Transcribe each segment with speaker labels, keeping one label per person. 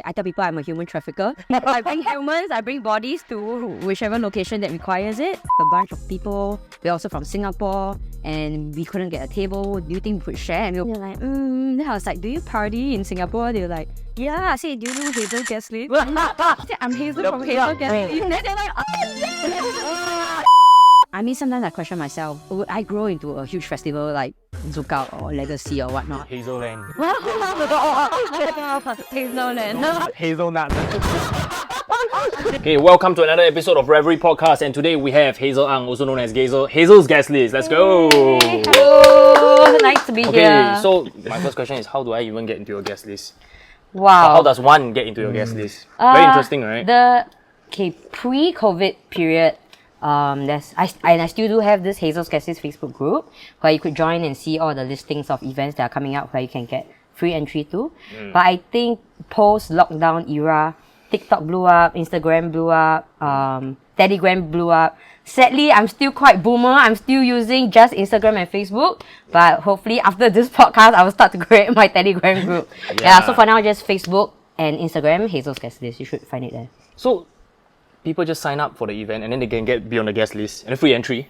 Speaker 1: I tell people I'm a human trafficker. I bring humans, I bring bodies to whichever location that requires it. A bunch of people, we're also from Singapore, and we couldn't get a table. Do you think we could share? And they're like, Then I was like, do you party in Singapore? They're like, yeah. I said, do you know Hazel Guestlist? I said, I'm Hazel from Hazel Guestlist. And then they're like, oh, I mean, sometimes I question myself, would I grow into a huge festival like Zookout or Legacy or whatnot?
Speaker 2: Hazel Ang.
Speaker 1: Hazelland.
Speaker 2: Hazelnut. Okay, welcome to another episode of Revelry Podcast, and today we have Hazel Ang, also known as Hazel's Guestlist. Let's go!
Speaker 1: Hello! Nice to be here.
Speaker 2: Okay, so my first question is, how do I even get into your guest list?
Speaker 1: Wow.
Speaker 2: How does one get into your guest list? Very interesting, right?
Speaker 1: Pre-COVID period, I still do have this Hazel's Guestlist Facebook group where you could join and see all the listings of events that are coming out where you can get free entry to. But I think post-lockdown era, TikTok blew up, Instagram blew up, Telegram blew up. Sadly, I'm still quite boomer. I'm still using just Instagram and Facebook. But hopefully after this podcast, I will start to create my Telegram group. Yeah, so for now, just Facebook and Instagram, Hazel's Guestlist. You should find it there.
Speaker 2: So, people just sign up for the event and then they can be on the guest list and a free entry.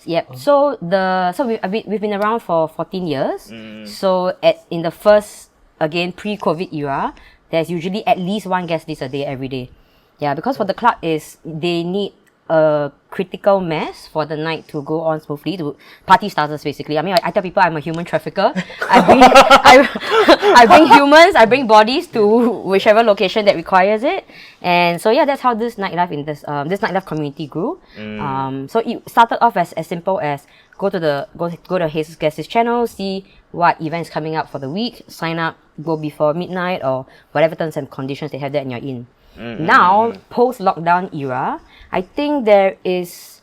Speaker 1: Yep. So we've been around for 14 years. So in the first, again, pre-COVID era, there's usually at least one guest list a day every day. Yeah, because for the club they need a critical mass for the night to go on smoothly, to party starters basically. I mean, I tell people I'm a human trafficker. I bring humans, I bring bodies to whichever location that requires it. And so yeah, that's how this nightlife nightlife community grew. So it started off as simple as go to Hazel's Guestlist channel, see what events coming up for the week, sign up, go before midnight or whatever terms and conditions they have there and you're in. Now, post-lockdown era, I think there is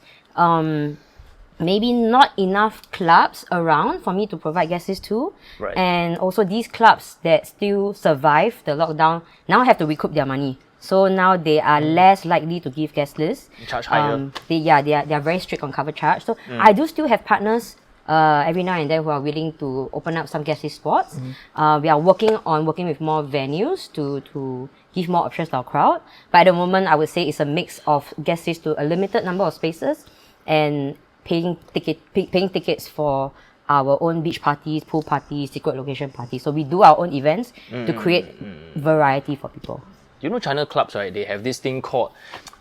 Speaker 1: maybe not enough clubs around for me to provide guest lists to.
Speaker 2: Right. And
Speaker 1: also these clubs that still survive the lockdown now have to recoup their money. So now they are less likely to give guest lists.
Speaker 2: Charge higher.
Speaker 1: They are very strict on cover charge. So I do still have partners every now and then who are willing to open up some guest list spots. We are working with more venues to give more options to our crowd. But at the moment, I would say it's a mix of guest lists to a limited number of spaces and paying tickets for our own beach parties, pool parties, secret location parties. So we do our own events to create variety for people.
Speaker 2: You know, China clubs, right? They have this thing called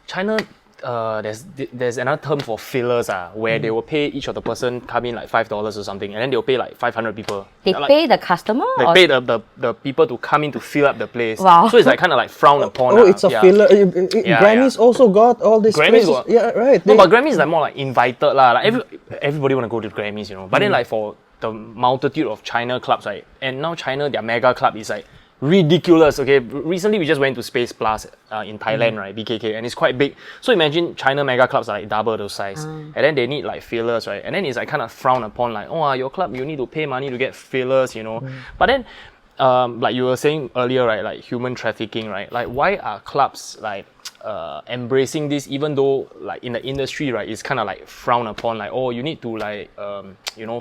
Speaker 2: China. There's another term for fillers, where they will pay each of the person come in like $5 or something, and then they'll pay like 500 people.
Speaker 1: They pay the customer?
Speaker 2: They pay the people to come in to fill up the place.
Speaker 1: Wow.
Speaker 2: So it's like kind of like frowned upon.
Speaker 3: It's a filler. Grammys also got all these
Speaker 2: Grammys
Speaker 3: places.
Speaker 2: got,
Speaker 3: yeah, right.
Speaker 2: No, but Grammys is like more like invited lah. Like everybody want to go to Grammys, you know. But then like for the multitude of China clubs, right? And now China, their mega club is like ridiculous. Okay, recently we just went to Space Plus in Thailand, right, BKK, and it's quite big. So imagine China mega clubs are like double those size, and then they need like fillers, right? And then it's like kind of frowned upon, like, oh, your club, you need to pay money to get fillers, you know. But then, like you were saying earlier, right, like human trafficking, right? Like why are clubs like embracing this, even though like in the industry, right, it's kind of like frowned upon, like, oh, you need to like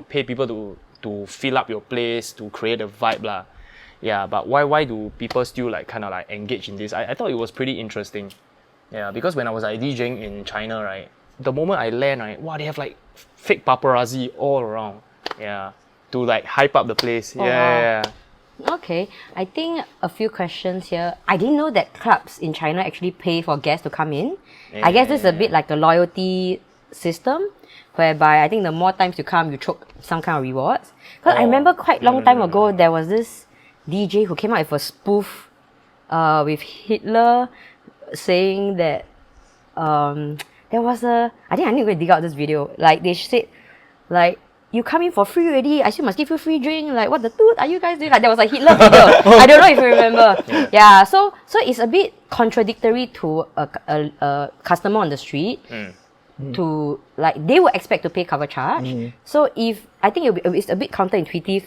Speaker 2: pay people to fill up your place to create a vibe lah. Yeah, but why do people still like kind of like engage in this? I thought it was pretty interesting. Yeah, because when I was like DJing in China, right, the moment I land, right, wow, they have like fake paparazzi all around. Yeah, to like hype up the place.
Speaker 1: Oh,
Speaker 2: yeah.
Speaker 1: wow. Okay, I think a few questions here. I didn't know that clubs in China actually pay for guests to come in. I guess this is a bit like a loyalty system, whereby I think the more times you come, you choke some kind of rewards. Because I remember quite long time ago, there was this DJ who came out with a spoof with Hitler saying that there was I think I need to dig out this video. Like they said, like, you come in for free already, I still must give you free drink. Like, what the toot are you guys doing? Like, there was a Hitler video. I don't know if you remember. Yeah, so it's a bit contradictory to a customer on the street. To like, they would expect to pay cover charge. So I think it's a bit counterintuitive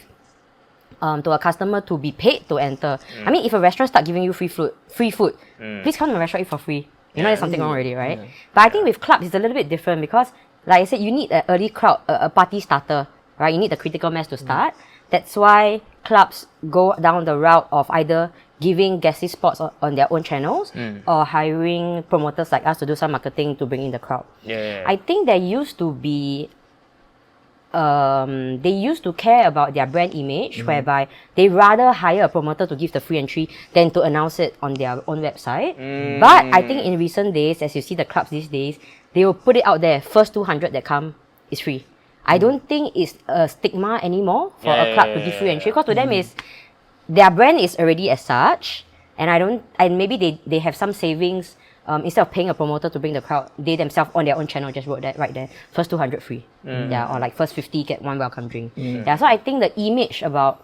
Speaker 1: to a customer to be paid to enter. I mean, if a restaurant start giving you free food, please come to my restaurant, eat for free. You know there's something wrong already, right? But I think with clubs, it's a little bit different because, like I said, you need an early crowd, a party starter, right? You need the critical mass to start. That's why clubs go down the route of either giving guesty spots on their own channels or hiring promoters like us to do some marketing to bring in the crowd. I think there used to be they used to care about their brand image, whereby they rather hire a promoter to give the free entry than to announce it on their own website. But I think in recent days, as you see the clubs these days, they will put it out there. First 200 that come is free. I don't think it's a stigma anymore for a club to give free entry, because to them is their brand is already as such, and maybe they have some savings. Instead of paying a promoter to bring the crowd, they themselves on their own channel just wrote that right there. First 200 free. Or like first 50 get one welcome drink. So I think the image about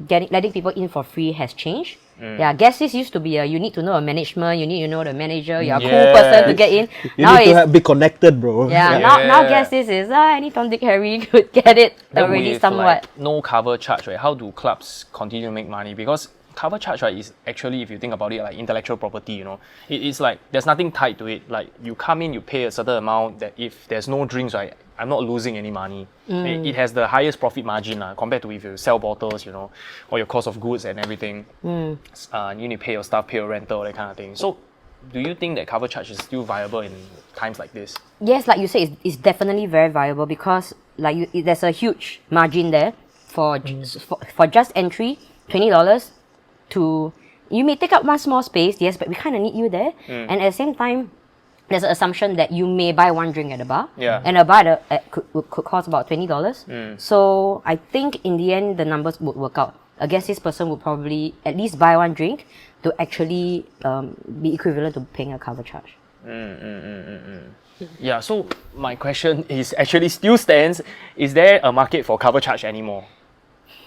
Speaker 1: letting people in for free has changed. Guestlist used to be you need to know a management, you need to know the manager, you're a cool person to get in.
Speaker 3: You need to be connected, bro.
Speaker 1: Now Guestlist is any Tom, Dick, Harry could get it already somewhat.
Speaker 2: Like, no cover charge, right? How do clubs continue to make money? Because cover charge, right, is actually, if you think about it, like intellectual property, you know. It's like there's nothing tied to it. Like you come in, you pay a certain amount, that if there's no drinks, right, I'm not losing any money. It has the highest profit margin compared to if you sell bottles, you know, or your cost of goods and everything. You need to pay your staff, pay your rental, that kind of thing. So do you think that cover charge is still viable in times like this?
Speaker 1: Yes, like you say, it's definitely very viable, because like there's a huge margin there for just entry, $20 to, you may take up one small space, yes, but we kind of need you there. And at the same time, there's an assumption that you may buy one drink at the bar, and a bar could cost about $20. So I think in the end, the numbers would work out. I guess this person would probably at least buy one drink to actually be equivalent to paying a cover charge.
Speaker 2: Yeah, so my question is actually still stands. Is there a market for cover charge anymore?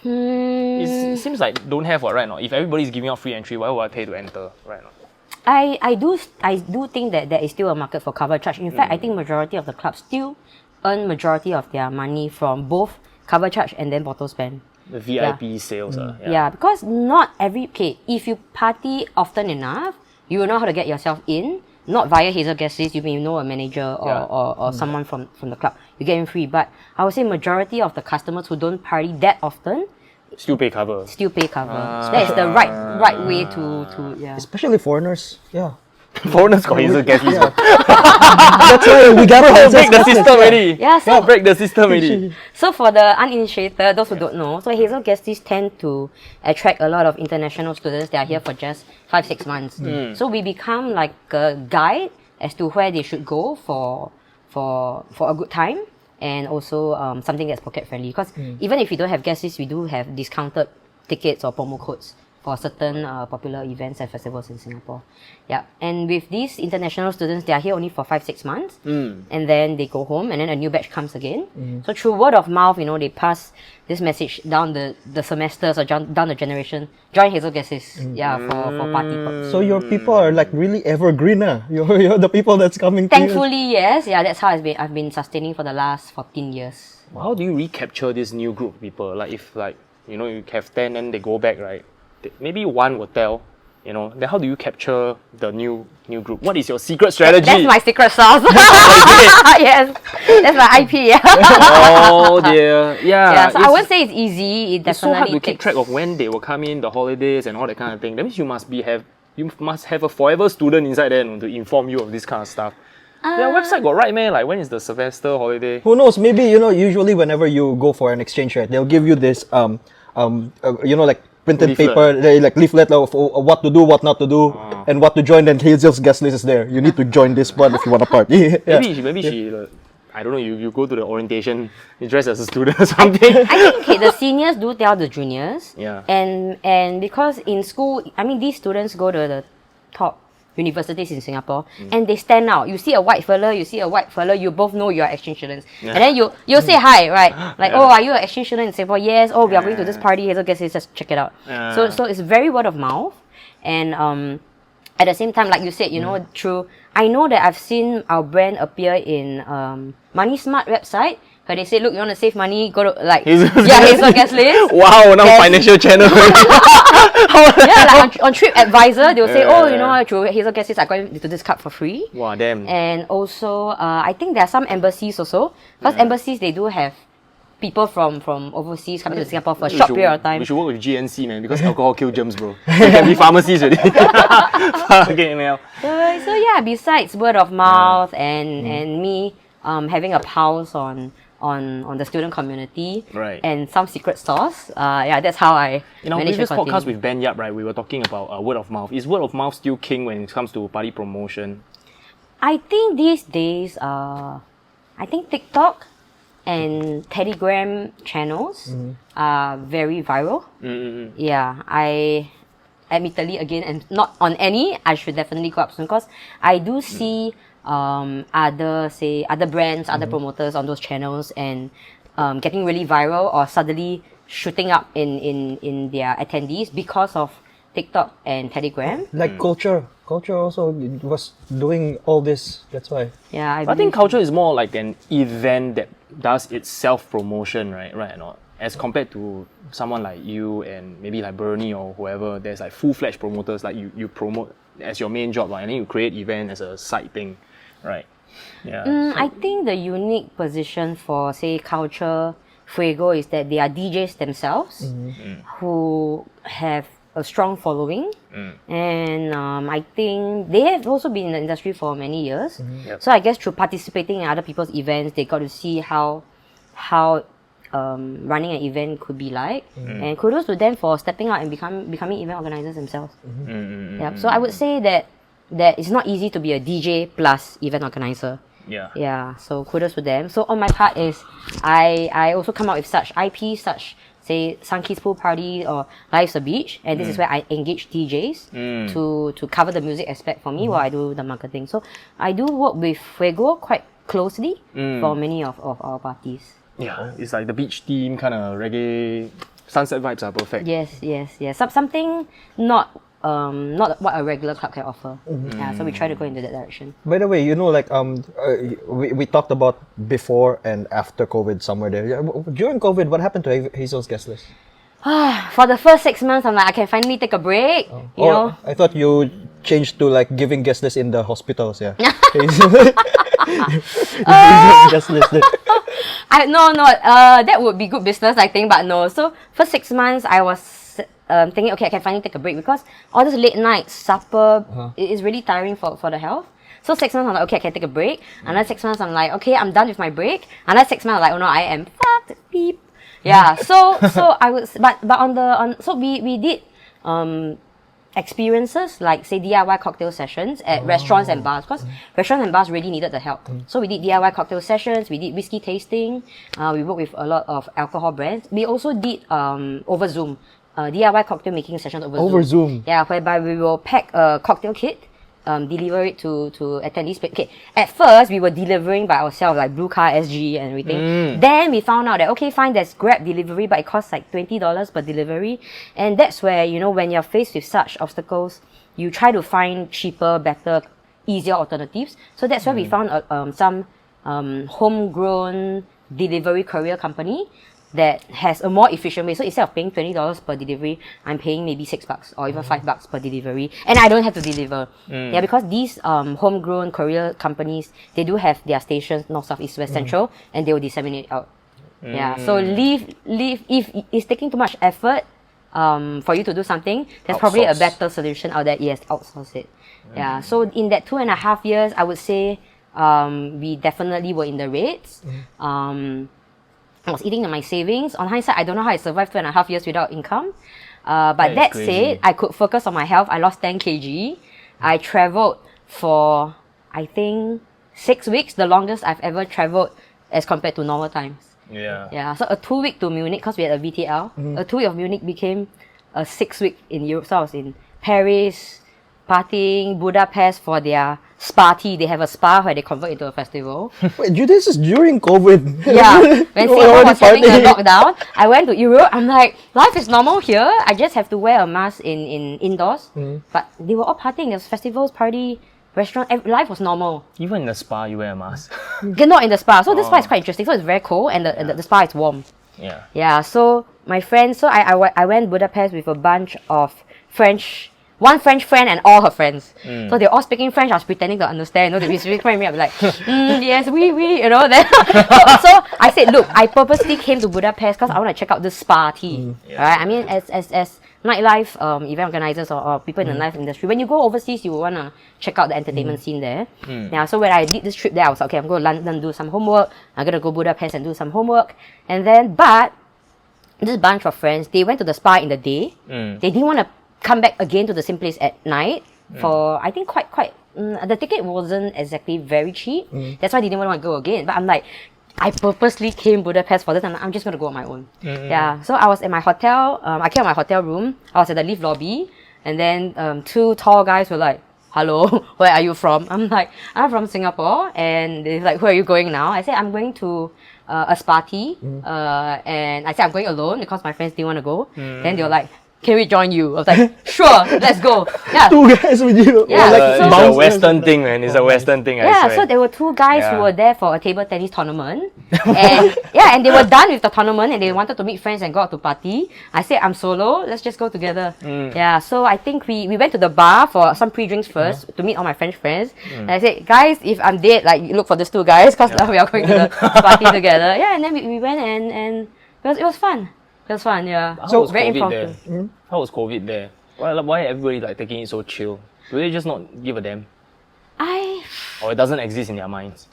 Speaker 2: It seems like don't have right now. If everybody is giving out free entry, why would I pay to enter right now?
Speaker 1: I do think that there is still a market for cover charge. In fact, I think majority of the clubs still earn majority of their money from both cover charge and then bottle spend.
Speaker 2: The VIP sales.
Speaker 1: Because not every... Okay, if you party often enough, you will know how to get yourself in. Not via Hazel Guestlist, you may know a manager or someone from the club. You get in free. But I would say majority of the customers who don't party that often
Speaker 2: still pay cover.
Speaker 1: So that is the right way to
Speaker 3: Especially foreigners.
Speaker 2: Foreigners got Hazel Guestlist.
Speaker 3: That's why we gotta
Speaker 2: break the system already. Break the system already.
Speaker 1: So for the uninitiated, those who don't know, so Hazel Guestlist tend to attract a lot of international students that are here for just 5-6 months. So we become like a guide as to where they should go for a good time, and also something that's pocket friendly. Because even if we don't have Guestlist, we do have discounted tickets or promo codes for certain popular events and festivals in Singapore. And with these international students, they are here only for 5-6 months, and then they go home, and then a new batch comes again. So through word of mouth, they pass this message down the semesters or down the generation. Join Hazel Guestlist, for party.
Speaker 3: So your people are like really evergreen, You're the people that's coming.
Speaker 1: Thankfully, yes, that's how I've been sustaining for the last 14 years.
Speaker 2: How do you recapture this new group of people? Like if you have 10 and they go back, right? Maybe one will tell, then how do you capture the new group? What is your secret strategy?
Speaker 1: That's my secret sauce. Yes, that's my IP.
Speaker 2: Oh dear,
Speaker 1: so I won't say it's easy.
Speaker 2: It's so hard to keep track of when they will come in, the holidays and all that kind of thing. That means you must have a forever student inside there to inform you of this kind of stuff. Their website got right, man. Like when is the semester holiday?
Speaker 3: Who knows? Maybe usually whenever you go for an exchange, right, they'll give you this like printed leaflet. Paper, like leaflet of what to do, what not to do, and what to join. And Hazel's Guestlist is there. You need to join this one if you want to party.
Speaker 2: Maybe she I don't know. You go to the orientation, you dress as a student or something.
Speaker 1: I think the seniors do tell the juniors. And because in school, these students go to the top universities in Singapore, and they stand out. You see a white fella, you both know you are exchange students. And then you'll say hi, right? Like, oh, are you an exchange student in Singapore? Yes. Oh, we are going to this party. Hazel Guestlist, just check it out. So it's very word of mouth. And at the same time, like you said, through, I know that I've seen our brand appear in Money Smart website, where they say, look, you want to save money, go to Hazel Guestlist.
Speaker 2: Wow, now financial channel.
Speaker 1: On TripAdvisor, they'll say, through Hazel Guestlist, I'm going to this club for free.
Speaker 2: Wow, damn.
Speaker 1: And also, I think there are some embassies also, because embassies, they do have people from overseas coming to Singapore for a short period of time.
Speaker 2: We should work with GNC, man, because alcohol kills germs, bro. They can be pharmacies already. Okay, Mel.
Speaker 1: So yeah, besides word of mouth and me having a pulse on the student community
Speaker 2: Right.
Speaker 1: and some secret sauce, that's how I
Speaker 2: In our
Speaker 1: managed to
Speaker 2: previous podcast
Speaker 1: continue.
Speaker 2: with Ben Yap, right, we were talking about word of mouth. Is word of mouth still king when it comes to party promotion?
Speaker 1: I think these days, I think TikTok and Telegram channels are very viral. Yeah, I admittedly again, and not on any, I should definitely go up soon because I do see other brands, other promoters on those channels and getting really viral or suddenly shooting up in their attendees because of TikTok and Telegram.
Speaker 3: Like culture also was doing all this. That's why.
Speaker 1: Yeah,
Speaker 2: I think culture is more like an event that does its self-promotion, right or not? As compared to someone like you and maybe like Bernie or whoever, there's like full-fledged promoters, like you promote as your main job, right? And then you create event as a side thing, right? Yeah.
Speaker 1: I think the unique position for, say, culture Fuego is that they are DJs themselves who have a strong following, and I think they have also been in the industry for many years.
Speaker 2: Yep.
Speaker 1: So I guess through participating in other people's events, they got to see how running an event could be like, and kudos to them for stepping out and becoming event organizers themselves. Yep. So I would say that it's not easy to be a DJ plus event organizer. Yeah, so kudos to them. So on my part is I also come up with such IPs, such say Sunkeys Pool Party or Life's a Beach, and this is where I engage DJs to cover the music aspect for me while I do the marketing. So I do work with Fuego quite closely for many of our parties.
Speaker 2: Yeah, it's like the beach theme, kind of reggae, sunset vibes are perfect.
Speaker 1: Yes. Something not what a regular club can offer. Yeah, so we try to go into that direction.
Speaker 3: By the way, like we talked about before and after COVID somewhere there. Yeah, during COVID, what happened to Hazel's guest list?
Speaker 1: For the first 6 months, I'm like, I can finally take a break. You know?
Speaker 3: I thought you changed to like giving guest list in the hospitals. Yeah. Guest list.
Speaker 1: That would be good business, I think, but no. So for 6 months, I was thinking, okay, I can finally take a break because all this late night supper it is really tiring for the health. So 6 months, I'm like, okay, I can take a break. Another 6 months, I'm like, okay, I'm done with my break. Another 6 months, I'm like, oh no, I am fucked, beep. Yeah. So I was, but so we did experiences like say DIY cocktail sessions at restaurants and bars because restaurants and bars really needed the help. So we did DIY cocktail sessions, we did whiskey tasting, we worked with a lot of alcohol brands. We also did over Zoom. DIY cocktail making sessions over
Speaker 3: Zoom.
Speaker 1: Yeah, whereby we will pack a cocktail kit, deliver it to attendees. Okay, at first we were delivering by ourselves, like Blue Car SG and everything. Then we found out that okay, fine, there's Grab delivery, but it costs like $20 per delivery. And that's where, when you're faced with such obstacles, you try to find cheaper, better, easier alternatives. So that's where we found some homegrown delivery courier company that has a more efficient way. So instead of paying $20 per delivery, I'm paying maybe $6 or even $5 per delivery, and I don't have to deliver. Yeah, because these homegrown courier companies, they do have their stations north, south, east, west, central, and they will disseminate out. Yeah, so leave if it's taking too much effort for you to do something, there's probably a better solution out there. Yes, outsource it. Yeah, so in that 2.5 years, I would say we definitely were in the reds. I was eating my savings. On hindsight, I don't know how I survived 2.5 years without income. But that said, I could focus on my health. I lost 10 kg. I traveled for, I think, 6 weeks, the longest I've ever traveled as compared to normal times. Yeah. So a 2-week to Munich, because we had a VTL. A 2-week of Munich became a 6-week in Europe. So I was in Paris, partying, Budapest for their Sparty. They have a spa where they convert into a festival.
Speaker 3: Wait, this is during COVID.
Speaker 1: Yeah, when Singapore was having a lockdown, I went to Europe. I'm like, life is normal here. I just have to wear a mask in indoors. But they were all partying. There was festivals, party, restaurant. Life was normal.
Speaker 2: Even in the spa, you wear a mask.
Speaker 1: Not in the spa. So this spa is quite interesting. So it's very cold, and the spa is warm.
Speaker 2: Yeah.
Speaker 1: Yeah. So my friends. So I went Budapest with a bunch of French one French friend and all her friends. So they're all speaking French. I was pretending to understand. You know, they speak French. I was like, yes, we, you know. Then so I said, look, I purposely came to Budapest because I want to check out this spa tea. Right? I mean, as nightlife event organizers or people in the life industry, when you go overseas, you want to check out the entertainment scene there. Yeah. So when I did this trip there, I was like, okay, I'm going to London, do some homework. I'm going to go Budapest and do some homework. And then, but this bunch of friends, they went to the spa in the day. They didn't want to come back again to the same place at night for, I think, the ticket wasn't exactly very cheap. That's why they didn't want to go again. But I'm like, I purposely came Budapest for this and I'm just going to go on my own. Yeah. So I was at my hotel. I came to my hotel room. I was at the lift lobby. And then two tall guys were like, hello, where are you from? I'm like, I'm from Singapore. And they're like, where are you going now? I said, I'm going to a spa tea. And I said, I'm going alone because my friends didn't want to go. Then they were like, can we join you? I was like, sure, let's go. Yeah.
Speaker 3: Two guys with you.
Speaker 1: Yeah,
Speaker 2: It's a Western thing, man. It's a Western thing, I
Speaker 1: Yeah,
Speaker 2: swear.
Speaker 1: so there were two guys who were there for a table tennis tournament. And and they were done with the tournament and they wanted to meet friends and go out to party. I said, I'm solo, let's just go together. Yeah, so I think we went to the bar for some pre-drinks first to meet all my French friends. And I said, guys, if I'm dead, like, look for these two guys because we are going to the party together. Yeah, and then we went and it was fun. It was fun, yeah.
Speaker 2: How was
Speaker 1: very
Speaker 2: COVID
Speaker 1: impromptu.
Speaker 2: there? How was COVID there? Why everybody like taking it so chill? Do they just not give a damn? Or it doesn't exist in their minds?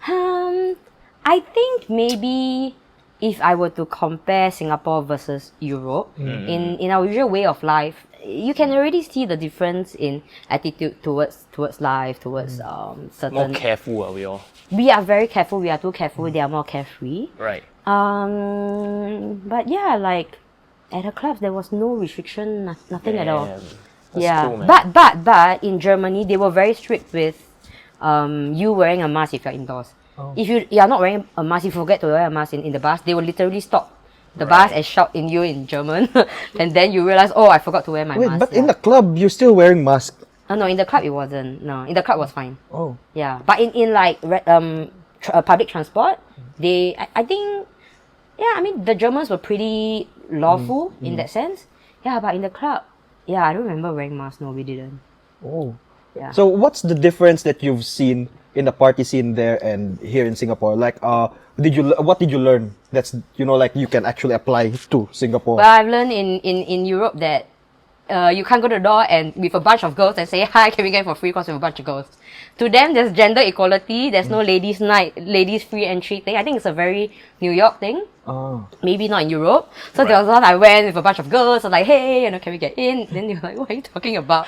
Speaker 1: I think maybe if I were to compare Singapore versus Europe, in our usual way of life, you can already see the difference in attitude towards life, towards certain.
Speaker 2: More careful are we all?
Speaker 1: We are very careful. We are too careful. They are more carefree.
Speaker 2: Right.
Speaker 1: But yeah, like at the clubs there was no restriction, nothing at all.
Speaker 2: That's cool, man.
Speaker 1: But in Germany they were very strict with you wearing a mask if you're indoors. If you are not wearing a mask, you forget to wear a mask in the bus, they will literally stop the bus and shout in you in German, and then you realize, oh, I forgot to wear my mask.
Speaker 3: But in the club you're still wearing mask.
Speaker 1: No, in the club it wasn't. No, in the club was fine.
Speaker 3: Oh.
Speaker 1: Yeah, but in like public transport, I think. Yeah, I mean, the Germans were pretty lawful in that sense. Yeah, but in the club, yeah, I don't remember wearing masks. No, we didn't.
Speaker 3: Oh.
Speaker 1: Yeah.
Speaker 3: So what's the difference that you've seen in the party scene there and here in Singapore? Like, what did you learn that's, like you can actually apply to Singapore?
Speaker 1: Well, I've learned in Europe that you can't go to the door and with a bunch of girls and say, hi, can we get it for free because we have a bunch of girls. To them, there's gender equality. There's no ladies' night, ladies' free entry thing. I think it's a very New York thing. Maybe not in Europe. So there was one I went with a bunch of girls. I was like, hey, can we get in? Then you're like, what are you talking about?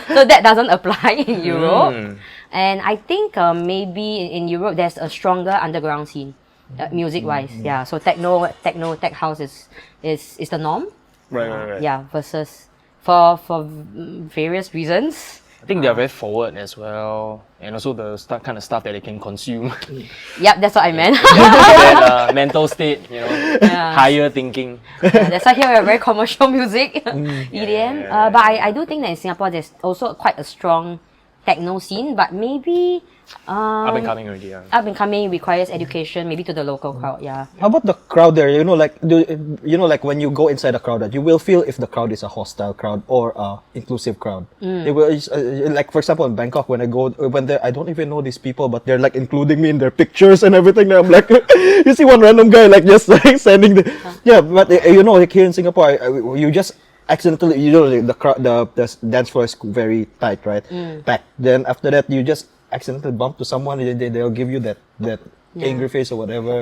Speaker 1: So that doesn't apply in Europe. And I think maybe in Europe, there's a stronger underground scene, music-wise. Yeah, so techno, tech house is the norm.
Speaker 2: Right.
Speaker 1: Yeah, versus for various reasons.
Speaker 2: I think they are very forward as well, and also the kind of stuff that they can consume.
Speaker 1: Yep, that's what I meant.
Speaker 2: That mental state, higher thinking.
Speaker 1: Yeah, that's why here we have very commercial music, EDM. But I do think that in Singapore there's also quite a strong techno scene, but maybe
Speaker 2: Up and coming already.
Speaker 1: up and coming requires education, maybe to the local crowd. Yeah.
Speaker 3: How about the crowd there? Like when you go inside a crowd, you will feel if the crowd is a hostile crowd or a inclusive crowd. It will, like for example in Bangkok, when there, I don't even know these people, but they're like including me in their pictures and everything. And I'm like, you see one random guy like just like sending the, yeah. But like here in Singapore, you just accidentally, the crowd, the dance floor is very tight, right? Packed. Then after that, you just accidentally bump to someone, they'll give you that angry face or whatever,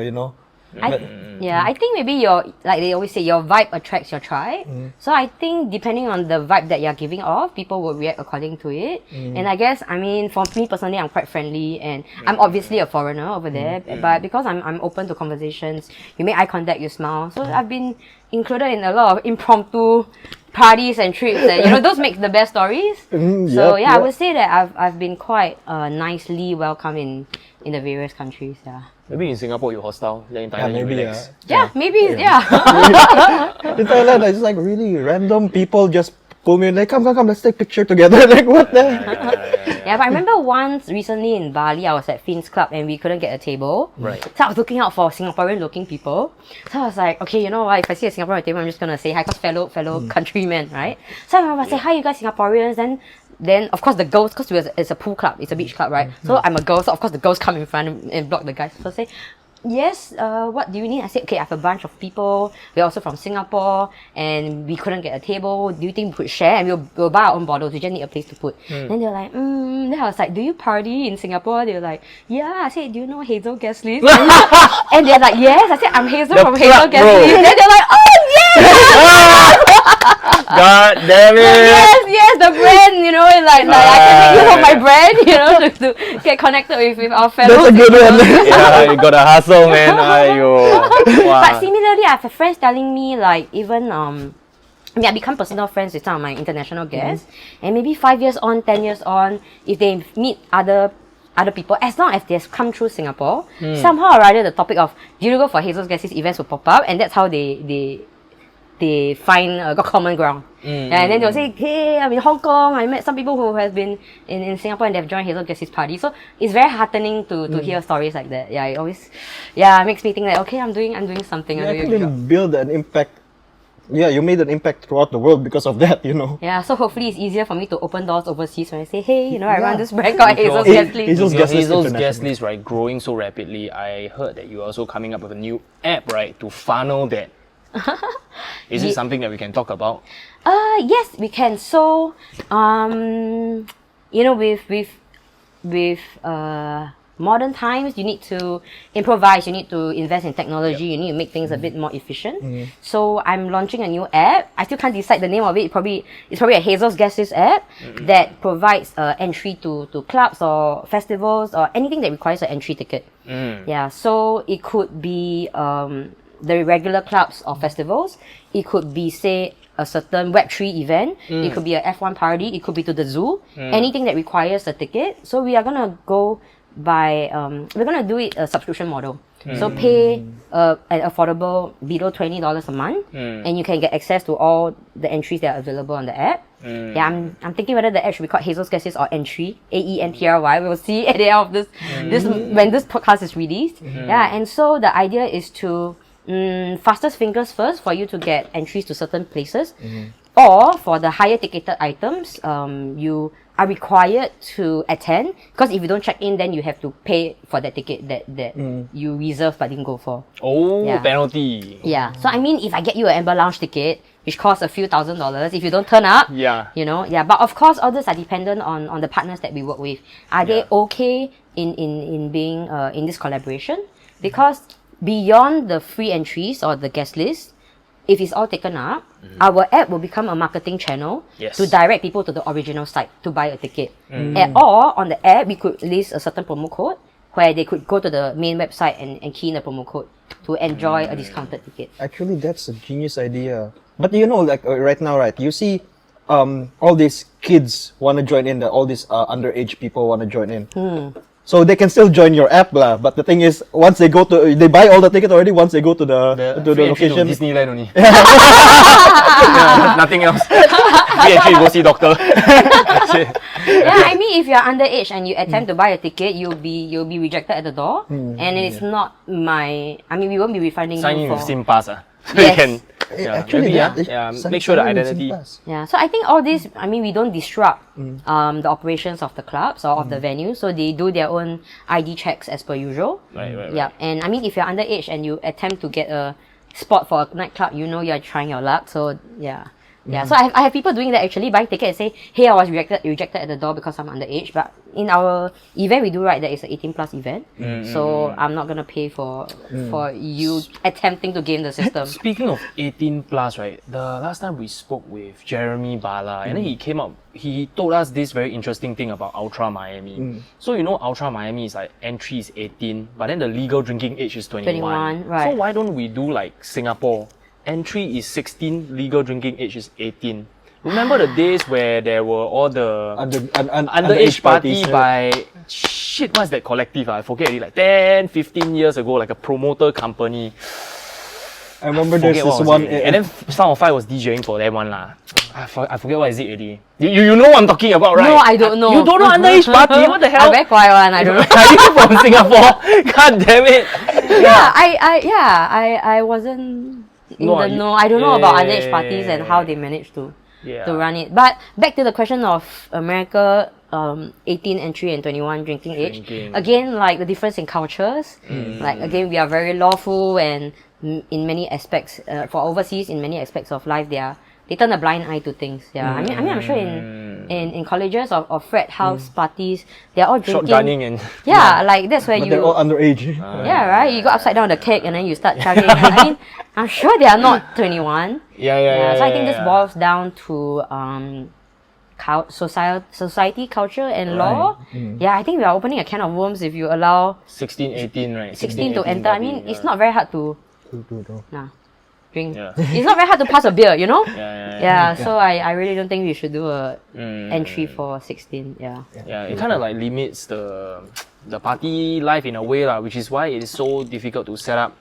Speaker 1: I think maybe like they always say, your vibe attracts your tribe. So I think depending on the vibe that you're giving off, people will react according to it. And I guess, I mean, for me personally, I'm quite friendly and I'm obviously a foreigner over there, but because I'm open to conversations, you make eye contact, you smile. So I've been included in a lot of impromptu parties and trips and those make the best stories. So I would say that I've been quite nicely welcomed in the various countries.
Speaker 2: Maybe in Singapore you're hostile, then in Thailand you relax.
Speaker 1: Maybe.
Speaker 3: In Thailand, it's like really random people just pull me in, like, come, let's take picture together. Like, what the heck?
Speaker 1: Yeah, but I remember once recently in Bali, I was at Finn's Club and we couldn't get a table.
Speaker 2: Right.
Speaker 1: So I was looking out for Singaporean looking people. So I was like, okay, you know what, if I see a Singaporean table, I'm just gonna say hi, because fellow countrymen, right? So I was say, hi, you guys Singaporeans, then of course the girls, because it's a pool club, it's a beach club, right? So I'm a girl, so of course the girls come in front and block the guys. So I say, yes, what do you need? I said, okay, I have a bunch of people. We're also from Singapore and we couldn't get a table. Do you think we could share? And we'll buy our own bottles. We just need a place to put. Then they're like, Then I was like, do you party in Singapore? They were like, yeah. I said, do you know Hazel Guestlist? And they're like, yes. I said, I'm Hazel from Hazel Guestlist. Then they're like, oh, yes!
Speaker 2: God damn it!
Speaker 1: Yes, the brand, you know, like I can make use of my brand, you know, to get connected with our fellow.
Speaker 3: That's a good one.
Speaker 2: Yeah, you gotta hustle, man. Aiyo. Wow.
Speaker 1: But similarly, I have friends telling me, like, even I become personal friends with some of my international guests, and maybe 5 years on, 10 years on, if they meet other people, as long as they've come through Singapore, somehow or rather the topic of, do you go for Hazel's Guestlist events will pop up, and that's how they find got common ground. And then they'll say, hey, I'm in Hong Kong, I met some people who have been in Singapore and they've joined Hazel Guestlist party. So it's very heartening to hear stories like that. Yeah, it always makes me think that, okay, I'm doing something.
Speaker 3: Yeah, I couldn't build an impact. Yeah, you made an impact throughout the world because of that, you know.
Speaker 1: Yeah, so hopefully it's easier for me to open doors overseas when I say, hey, you know, I run this brand called Hazel's Guestlist.
Speaker 2: Hazel's Guestlist, right, growing so rapidly. I heard that you're also coming up with a new app, right, to funnel that. Is it something that we can talk about?
Speaker 1: Yes, we can. So, you know, with modern times, you need to improvise, you need to invest in technology, you need to make things a bit more efficient. So I'm launching a new app. I still can't decide the name of it. It's probably a Hazel's Guestlist app that provides entry to clubs or festivals or anything that requires an entry ticket. Yeah, so it could be the regular clubs or festivals. It could be, say, a certain Web3 event. It could be a F1 party. It could be to the zoo. Anything that requires a ticket. So we are gonna go by we're gonna do it a subscription model. So pay an affordable below $20 a month, and you can get access to all the entries that are available on the app. Yeah, I'm thinking whether the app should be called Hazel's Guestlist or Entry, AENTRY. We'll see at the end of this when this podcast is released. Yeah, and so the idea is to fastest fingers first for you to get entries to certain places, or for the higher ticketed items, you are required to attend, because if you don't check in, then you have to pay for that ticket that you reserved but didn't go for.
Speaker 2: Penalty.
Speaker 1: Yeah. So I mean, if I get you an Amber Lounge ticket, which costs a few $1,000s, if you don't turn up, you know, but of course all this are dependent on the partners that we work with. Are they okay in being in this collaboration? Because beyond the free entries or the guest list, if it's all taken up, our app will become a marketing channel to direct people to the original site to buy a ticket. Or on the app, we could list a certain promo code where they could go to the main website and key in the promo code to enjoy a discounted ticket.
Speaker 3: Actually, that's a genius idea. But you know, like right now, right, you see all these kids want to join in, all these underage people want to join in. So they can still join your app, but the thing is, once they they buy all the tickets already. Once they go to the location,
Speaker 2: Disneyland only. Nothing else. We actually go see doctor.
Speaker 1: Yeah, I mean, if you're underage and you attempt to buy a ticket, you'll be rejected at the door, and it's not we won't be refunding
Speaker 2: Sign
Speaker 1: you
Speaker 2: in
Speaker 1: for.
Speaker 2: with SIM-Pass, so
Speaker 1: Yes.
Speaker 2: you can.
Speaker 3: Actually,
Speaker 2: make sure the identity.
Speaker 1: Yeah, so I think all this, we don't disrupt the operations of the clubs or of the venue, so they do their own ID checks as per usual.
Speaker 2: Right.
Speaker 1: Yeah, and if you're underage and you attempt to get a spot for a nightclub, you know you're trying your luck. So yeah. Yeah, so I have people doing that actually, buying tickets and say, hey, I was rejected at the door because I'm underage. But in our event, we do write that it's an 18+ event. So I'm not going to pay for you attempting to game the system.
Speaker 2: Speaking of 18+, right, the last time we spoke with Jeremy Bala, and then he told us this very interesting thing about Ultra Miami. So you know Ultra Miami is like entry is 18, but then the legal drinking age is 21.
Speaker 1: Right.
Speaker 2: So why don't we do like Singapore? Entry is 16, legal drinking age is 18. Remember the days where there were all the underage party by what's that collective? I forget already, like 10, 15 years ago, like a promoter company.
Speaker 3: I remember there's
Speaker 2: Forget what
Speaker 3: this
Speaker 2: was
Speaker 3: one.
Speaker 2: it. And then Sound of Five was DJing for them one lah. I forget what is it already. You know what I'm talking about, right?
Speaker 1: No, I don't know.
Speaker 2: You don't know underage party? What the hell?
Speaker 1: I'm very quiet one. I don't know.
Speaker 2: Are you from Singapore? God damn it!
Speaker 1: I wasn't in
Speaker 2: No,
Speaker 1: the
Speaker 2: you-
Speaker 1: know. I don't know about
Speaker 2: yeah,
Speaker 1: underage parties and how they managed to
Speaker 2: Yeah.
Speaker 1: run it. But back to the question of America, 18 entry and 21 drinking age.
Speaker 2: Drinking.
Speaker 1: Again, like the difference in cultures. Like again, we are very lawful and in many aspects, for overseas, in many aspects of life, they turn a blind eye to things. Yeah, I mean, I'm sure in colleges or frat house parties, they're all drinking.
Speaker 2: Shotgunning and
Speaker 1: Yeah, like that's where
Speaker 3: But
Speaker 1: you.
Speaker 3: they're all underage.
Speaker 1: Yeah, right. You go upside down the cake and then you start chugging. I mean, I'm sure they are not 21.
Speaker 2: yeah.
Speaker 1: So I think this boils down to society, culture, and law. Yeah, I think we are opening a can of worms if you allow
Speaker 2: 16, 18, right?
Speaker 1: 16 to
Speaker 2: 18
Speaker 1: enter. I mean, it's not very hard to drink.
Speaker 2: Yeah.
Speaker 1: It's not very hard to pass a beer, you know?
Speaker 2: Yeah.
Speaker 1: So I really don't think we should do a entry for 16. Yeah.
Speaker 2: Yeah, it kind of like limits the party life in a way lah, which is why it is so difficult to set up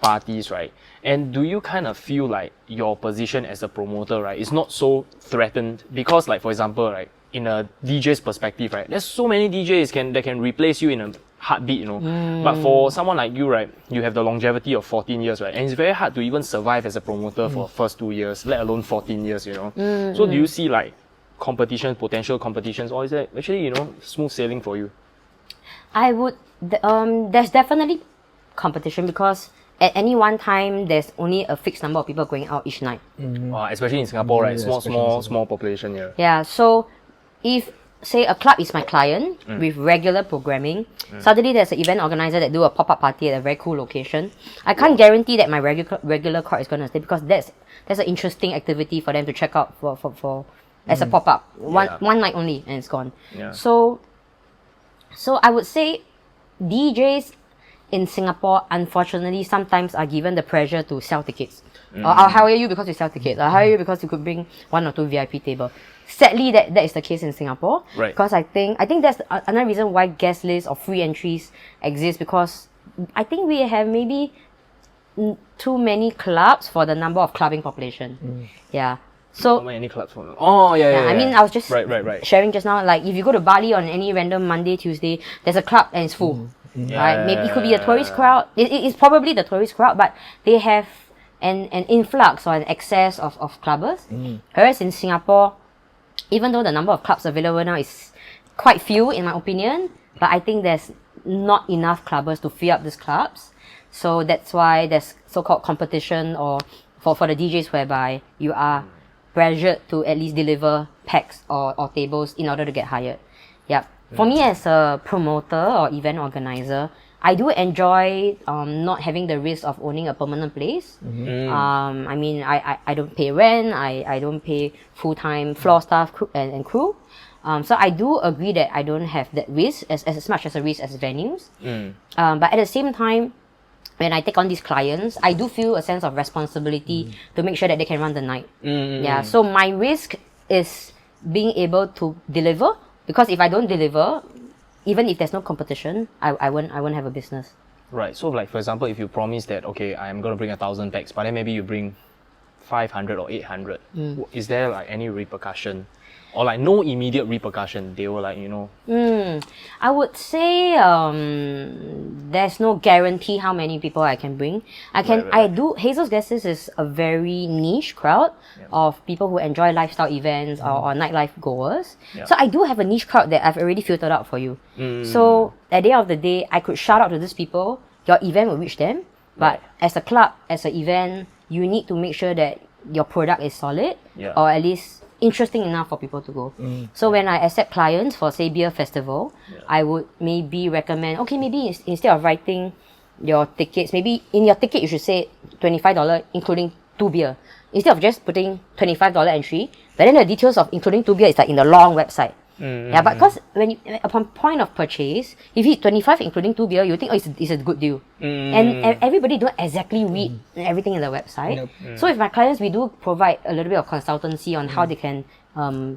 Speaker 2: parties, right? And do you kind of feel like your position as a promoter, right, is not so threatened? Because like, for example, right, in a DJ's perspective, right, there's so many DJs that can replace you in a heartbeat, you know. But for someone like you, right, you have the longevity of 14 years, right, and it's very hard to even survive as a promoter for first 2 years, let alone 14 years, you know. So do you see like potential competitions, or is that actually, you know, smooth sailing for you?
Speaker 1: I would. There's definitely competition because at any one time there's only a fixed number of people going out each night.
Speaker 2: Especially in Singapore, right?
Speaker 3: Yeah,
Speaker 2: Small population here.
Speaker 1: Yeah. So if say a club is my client with regular programming, suddenly there's an event organizer that do a pop-up party at a very cool location. I can't guarantee that my regular crowd is going to stay because that's an interesting activity for them to check out for as a pop-up. One night only and it's gone.
Speaker 2: Yeah.
Speaker 1: So I would say DJs in Singapore, unfortunately, sometimes are given the pressure to sell tickets. I'll hire you because you sell tickets. I'll hire you because you could bring 1 or 2 VIP table. Sadly, that is the case in Singapore.
Speaker 2: Right.
Speaker 1: Because I think that's another reason why guest lists or free entries exist, because I think we have maybe too many clubs for the number of clubbing population. Yeah. So
Speaker 2: How many clubs for? Oh yeah.
Speaker 1: I mean, I was just
Speaker 2: right.
Speaker 1: sharing just now, like if you go to Bali on any random Monday, Tuesday, there's a club and it's full. Right? Maybe it could be a tourist crowd. It's probably the tourist crowd, but they have an influx or an excess of clubbers. Whereas in Singapore, even though the number of clubs available now is quite few in my opinion, but I think there's not enough clubbers to fill up these clubs. So that's why there's so-called competition or for the DJs whereby you are pressured to at least deliver packs or tables in order to get hired. Yep. For me as a promoter or event organizer, I do enjoy not having the risk of owning a permanent place. I mean, I don't pay rent, I don't pay full-time floor staff and crew. So I do agree that I don't have that risk as much as a risk as venues. But at the same time, when I take on these clients, I do feel a sense of responsibility to make sure that they can run the night. Yeah. So my risk is being able to deliver, because if I don't deliver, even if there's no competition, I won't have a business.
Speaker 2: Right. So like, for example, if you promise that, okay, I'm going to bring 1,000 packs, but then maybe you bring 500 or 800, is there like any repercussion? Or like no immediate repercussion? They were like, you know.
Speaker 1: I would say there's no guarantee how many people I can bring. Hazel's Guestlist is a very niche crowd of people who enjoy lifestyle events or nightlife goers. So I do have a niche crowd that I've already filtered out for you. So at the end of the day, I could shout out to these people. Your event will reach them. But as a club, as an event, you need to make sure that your product is solid, or at least interesting enough for people to go. So when I accept clients for say beer festival, I would maybe recommend, okay, maybe instead of writing your tickets, maybe in your ticket you should say $25 including 2 beer, instead of just putting $25 entry, but then the details of including 2 beer is like in the long website. But because when upon point of purchase, if it's 25 including 2 beer, you think, oh, it's a good deal. And everybody don't exactly read everything in the website. So with my clients, we do provide a little bit of consultancy on how they can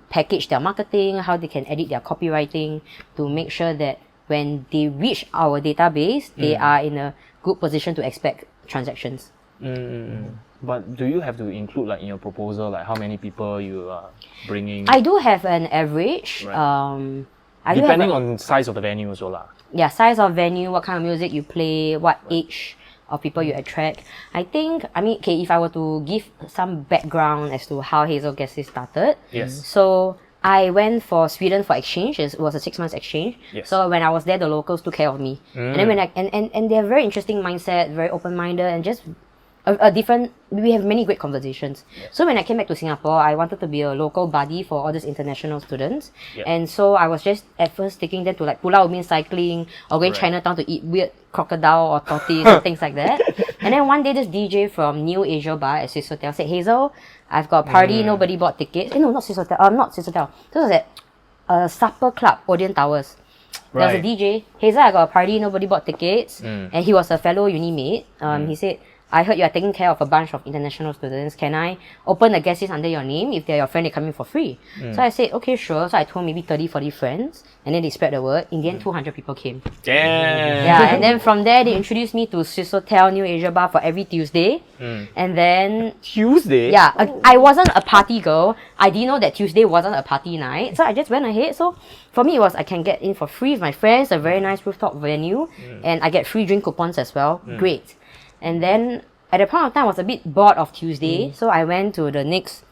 Speaker 1: package their marketing, how they can edit their copywriting to make sure that when they reach our database, they are in a good position to expect transactions.
Speaker 2: But do you have to include like in your proposal like how many people you are bringing?
Speaker 1: I do have an average.
Speaker 2: Right.
Speaker 1: I do have
Speaker 2: Depending on size of the venue also lah.
Speaker 1: yeah, size of venue, what kind of music you play, what age of people you attract. I think, I mean, okay, if I were to give some background as to how Hazel Guestlist started.
Speaker 2: Yes.
Speaker 1: So I went for Sweden for exchange. It was a 6 months exchange.
Speaker 2: Yes.
Speaker 1: So when I was there, the locals took care of me. And then when and they have very interesting mindset, very open minded, and just a different. We have many great conversations. So when I came back to Singapore, I wanted to be a local buddy for all these international students. And so I was just at first taking them to like Pulau Ubin cycling or going Chinatown to eat weird crocodile or tortoise and things like that. And then one day this DJ from New Asia Bar at Swiss Hotel said, Hazel, I've got a party, nobody bought tickets. No, not Swiss Hotel. Not Swiss Hotel. This was at Supper Club, Odeon Towers. There was a DJ. Hazel, I got a party, nobody bought tickets. And he was a fellow uni mate. He said, I heard you are taking care of a bunch of international students. Can I open a guest list under your name? If they're your friend, they come in for free. So I said, okay, sure. So I told maybe 30, 40 friends. And then they spread the word. In the end, 200 people came.
Speaker 2: Damn.
Speaker 1: Yeah, and then from there, they introduced me to Swiss Hotel, New Asia Bar for every Tuesday. And then
Speaker 2: Tuesday?
Speaker 1: yeah, I wasn't a party girl. I didn't know that Tuesday wasn't a party night. So I just went ahead. So for me, it was I can get in for free with my friends, a very nice rooftop venue. And I get free drink coupons as well. Great. And then at the point of time, I was a bit bored of Tuesday. So I went to the next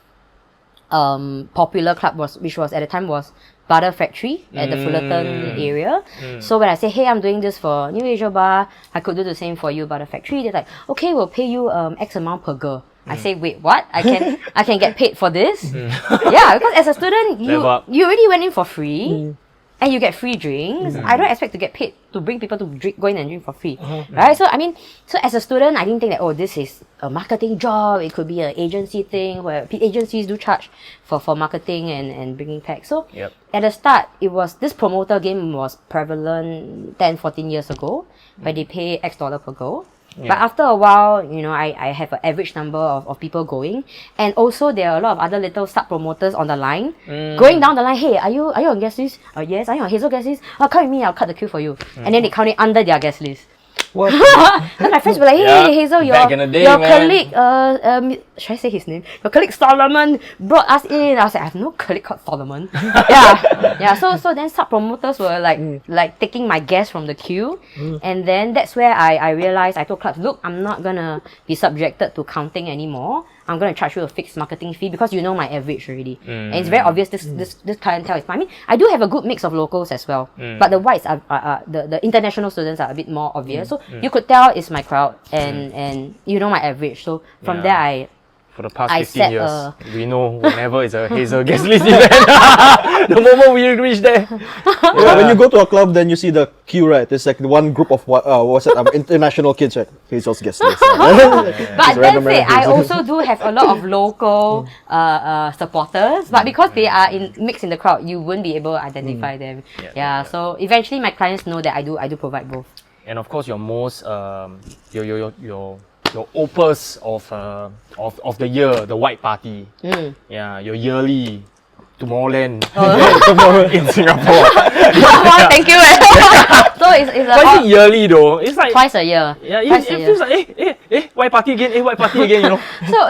Speaker 1: popular club, which was at the time was Butter Factory at the Fullerton area. So when I say, hey, I'm doing this for New Asia Bar, I could do the same for you, Butter Factory. They're like, okay, we'll pay you X amount per girl. I say, wait, what? I can get paid for this? Yeah, because as a student, you already went in for free. And you get free drinks. I don't expect to get paid to bring people to go in and drink for free, right? So I mean, so as a student, I didn't think that this is a marketing job. It could be an agency thing where agencies do charge for marketing and bringing packs. So at the start, it was this promoter game was prevalent 10, 14 years ago, where they pay X dollar per girl. But after a while, I have an average number of people going. And also there are a lot of other little sub-promoters on the line. Going down the line, hey, are you on guest list? Yes. Are you on Hazel guest list? Come with me, I'll cut the queue for you. And then they count it under their guest list.
Speaker 3: What?
Speaker 1: Then my friends were like, hey, Hazel, your colleague, should I say his name? Your colleague Solomon brought us in. I was like, I have no colleague called Solomon. Yeah. So then sub-promoters were like taking my guests from the queue. And then that's where I realized, I told clubs, look, I'm not gonna be subjected to counting anymore. I'm going to charge you a fixed marketing fee because you know my average already. And it's very obvious this clientele is fine. I mean, I do have a good mix of locals as well. But the whites are the international students are a bit more obvious. So you could tell it's my crowd and you know my average. So from there
Speaker 2: for the past 15 years, we know whenever it's a Hazel Guestlist event, the moment we reach there.
Speaker 3: When you go to a club, then you see the queue, right? It's like one group of international kids, right? Hazel's Guestlist.
Speaker 1: But then I also do have a lot of local supporters, but because they are mixed in the crowd, you wouldn't be able to identify them. So eventually my clients know that I do provide both.
Speaker 2: And of course, your most your opus of the year, the White Party. Yeah, your yearly Tomorrowland in Singapore.
Speaker 1: Thank you. So it's
Speaker 2: why is it yearly though? It's like
Speaker 1: twice a year.
Speaker 2: Yeah, it feels like White Party again, White Party again, you know.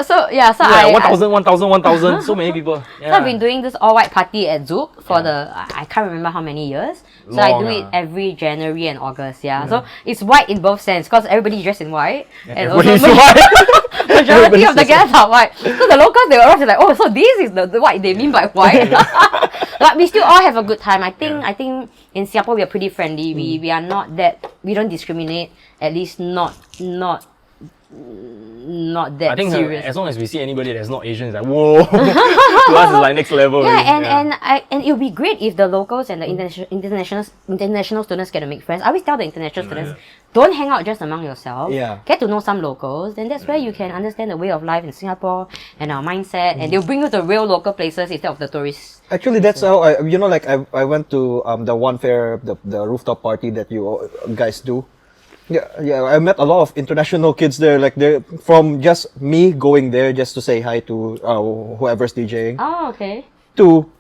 Speaker 1: So
Speaker 2: I 1,000, so many people. Yeah.
Speaker 1: So I've been doing this all white party at Zouk for I can't remember how many years. So I do it every January and August. So it's white in both sense because everybody dressed in white. And also majority of the guests are white. So the locals, they were always like, oh, so this is the white they mean by white. But we still all have a good time. I think in Singapore we are pretty friendly. We are not that, we don't discriminate, at least not that
Speaker 2: I think
Speaker 1: serious.
Speaker 2: As long as we see anybody that's not Asian, it's like, whoa. To us, it's like next level.
Speaker 1: And it would be great if the locals and the international students get to make friends. I always tell the international students, don't hang out just among yourself. Get to know some locals. Then that's where you can understand the way of life in Singapore and our mindset. And they'll bring you to real local places instead of the tourists.
Speaker 3: Actually, that's how I went to the one fair, the rooftop party that you guys do. Yeah, I met a lot of international kids there. Like they're from just me going there just to say hi to whoever's DJing.
Speaker 1: Oh, okay.
Speaker 3: To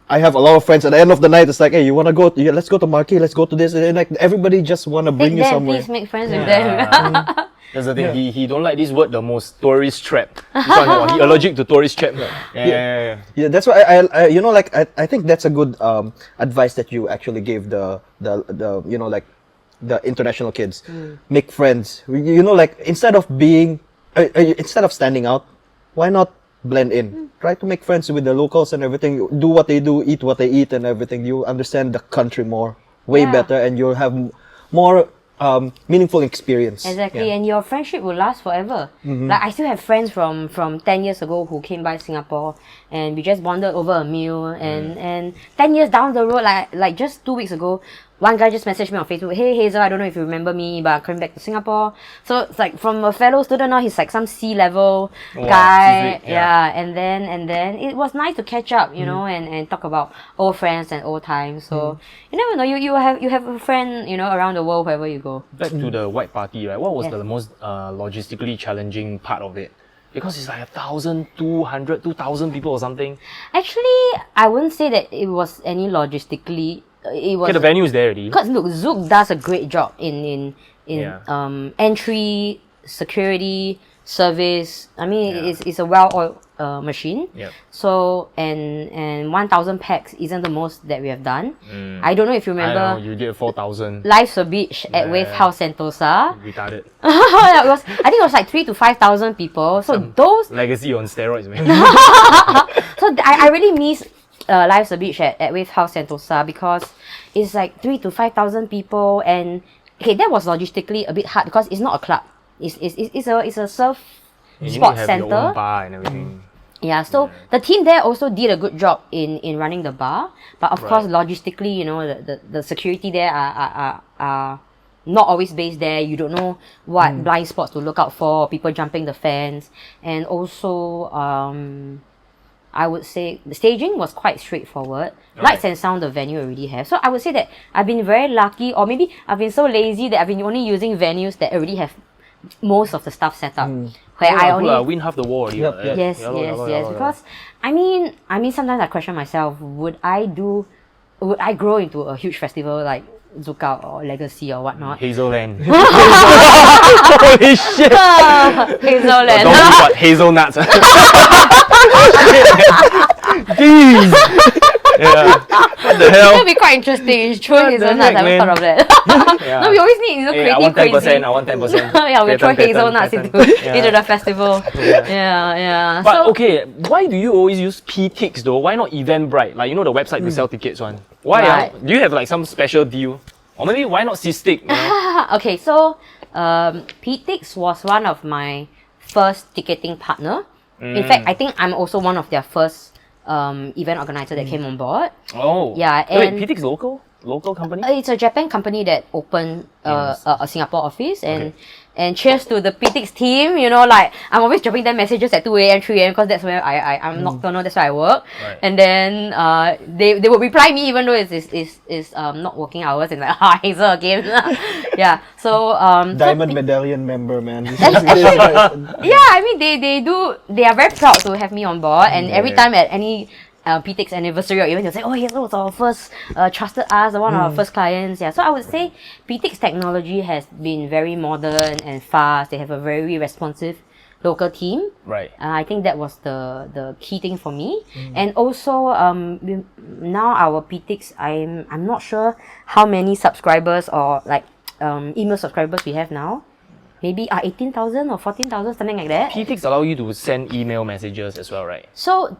Speaker 3: I have a lot of friends at the end of the night. It's like, hey, you wanna go? Let's go to Marquee. Let's go to this. And like everybody just wanna bring you somewhere.
Speaker 1: Please make friends with them.
Speaker 2: That's the thing. He don't like this word the most. Tourist trap. This one, he allergic to tourist trap. Yeah.
Speaker 3: Yeah, that's why I you know, like I think that's a good advice that you actually gave the you know, like the international kids. Make friends. You know, like instead of standing out, why not blend in? Try to make friends with the locals and everything. Do what they do, eat what they eat, and everything. You understand the country way better, and you'll have more meaningful experience.
Speaker 1: Exactly, and your friendship will last forever. Like I still have friends from 10 years ago who came by Singapore, and we just bonded over a meal. And 10 years down the road, like just 2 weeks ago, one guy just messaged me on Facebook, "Hey Hazel, I don't know if you remember me, but I'm coming back to Singapore." So it's like from a fellow student now, he's like some C-level guy. And then it was nice to catch up, you know, and talk about old friends and old times. So you never know, you have a friend, you know, around the world wherever you go.
Speaker 2: Back to the white party, right? What was the most logistically challenging part of it? Because it's like 1,200, 2,000 people or something.
Speaker 1: Actually, I wouldn't say that it was any logistically. It was
Speaker 2: Okay, the venue is there already.
Speaker 1: because look, Zook does a great job in entry, security, service. I mean, it's a well-oiled machine.
Speaker 2: Yep.
Speaker 1: So and 1,000 packs isn't the most that we have done. I don't know if you
Speaker 2: I
Speaker 1: remember.
Speaker 2: don't know, you did 4,000.
Speaker 1: Life's a Beach at Wave House Sentosa.
Speaker 2: Retarded.
Speaker 1: I think it was like 3,000 to 5,000 people. So those,
Speaker 2: Legacy on steroids, man.
Speaker 1: so I really miss Life's a Beach at Wave House Sentosa because it's like 3,000 to 5,000 people, and okay, that was logistically a bit hard because it's not a club. It's a surf
Speaker 2: You need to
Speaker 1: sports
Speaker 2: have
Speaker 1: center.
Speaker 2: your own bar and everything.
Speaker 1: Yeah, so the team there also did a good job in running the bar, but of course logistically, you know, the security there are not always based there. You don't know what blind spots to look out for, people jumping the fence, and also I would say the staging was quite straightforward. Lights and sound the venue already have. So I would say that I've been very lucky, or maybe I've been so lazy that I've been only using venues that already have most of the stuff set up. Where I only
Speaker 2: win half the war already.
Speaker 3: Yep, yep.
Speaker 1: yes. Because I mean sometimes I question myself, would I grow into a huge festival like Zookout or Legacy or whatnot?
Speaker 2: Hazel Ang. Holy shit!
Speaker 1: Hazel Ang.
Speaker 2: Don't be what? Hazelnuts. Jeez. Yeah. What the hell?
Speaker 1: That would be quite interesting. It's true hazelnuts. I haven't thought of that.
Speaker 2: Yeah.
Speaker 1: No, we always need, you know,
Speaker 2: Hey, I
Speaker 1: creative
Speaker 2: want 10%.
Speaker 1: crazy.
Speaker 2: I want 10%.
Speaker 1: Yeah, we'll throw
Speaker 2: Patent,
Speaker 1: hazelnuts
Speaker 2: patent.
Speaker 1: into the festival. Yeah.
Speaker 2: But
Speaker 1: So,
Speaker 2: okay, why do you always use Peatix though? Why not Eventbrite? Like, you know, the website to sell tickets one. Why?
Speaker 1: Right.
Speaker 2: Do you have like some special deal? Or maybe why not Cystic? You know?
Speaker 1: okay, so Peatix was one of my first ticketing partner. In fact, I think I'm also one of their first event organizer that came on board.
Speaker 2: Oh.
Speaker 1: Yeah,
Speaker 2: Wait,
Speaker 1: and
Speaker 2: Peatix local company?
Speaker 1: it's a Japan company that opened a Singapore office, and cheers to the Peatix team. You know, like I'm always dropping them messages at 2 a.m., 3 a.m. because that's where I'm nocturnal. That's where I work.
Speaker 2: Right.
Speaker 1: And then they would reply me even though it's not working hours, and like Hazel again. Yeah. So
Speaker 3: Diamond medallion member, man.
Speaker 1: yeah, I mean they are very proud to have me on board, and every time at any Peatix anniversary or even they'll say, "Oh, Hazel was our first trusted us, one of our first clients." Yeah, so I would say Peatix technology has been very modern and fast. They have a very responsive local team.
Speaker 2: Right.
Speaker 1: I think that was the key thing for me. And also now our Peatix, I'm not sure how many subscribers or like email subscribers we have now. Maybe 18,000 or 14,000, something like that.
Speaker 2: Peatix allow you to send email messages as well, right?
Speaker 1: So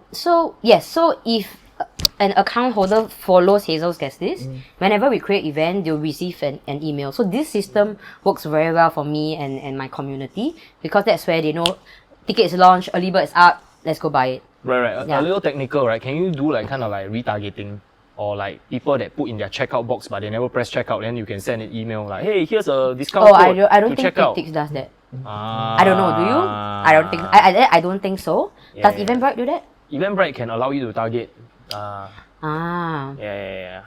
Speaker 1: yes. So if an account holder follows Hazel's Guestlist, whenever we create event, they'll receive an email. So this system works very well for me and my community because that's where they know tickets launch, early bird is up, let's go buy it.
Speaker 2: Right.
Speaker 1: Yeah.
Speaker 2: A little technical, right? Can you do like kind of like retargeting? Or like people that put in their checkout box but they never press checkout, then you can send an email like, hey, here's a discount
Speaker 1: Oh,
Speaker 2: code
Speaker 1: I don't
Speaker 2: to
Speaker 1: think
Speaker 2: check out.
Speaker 1: Peatix does that.
Speaker 2: Ah.
Speaker 1: I don't know. Do you? I don't think. I don't think so. Does
Speaker 2: Yeah.
Speaker 1: Eventbrite do that?
Speaker 2: Eventbrite can allow you to target.
Speaker 1: Ah.
Speaker 2: Yeah.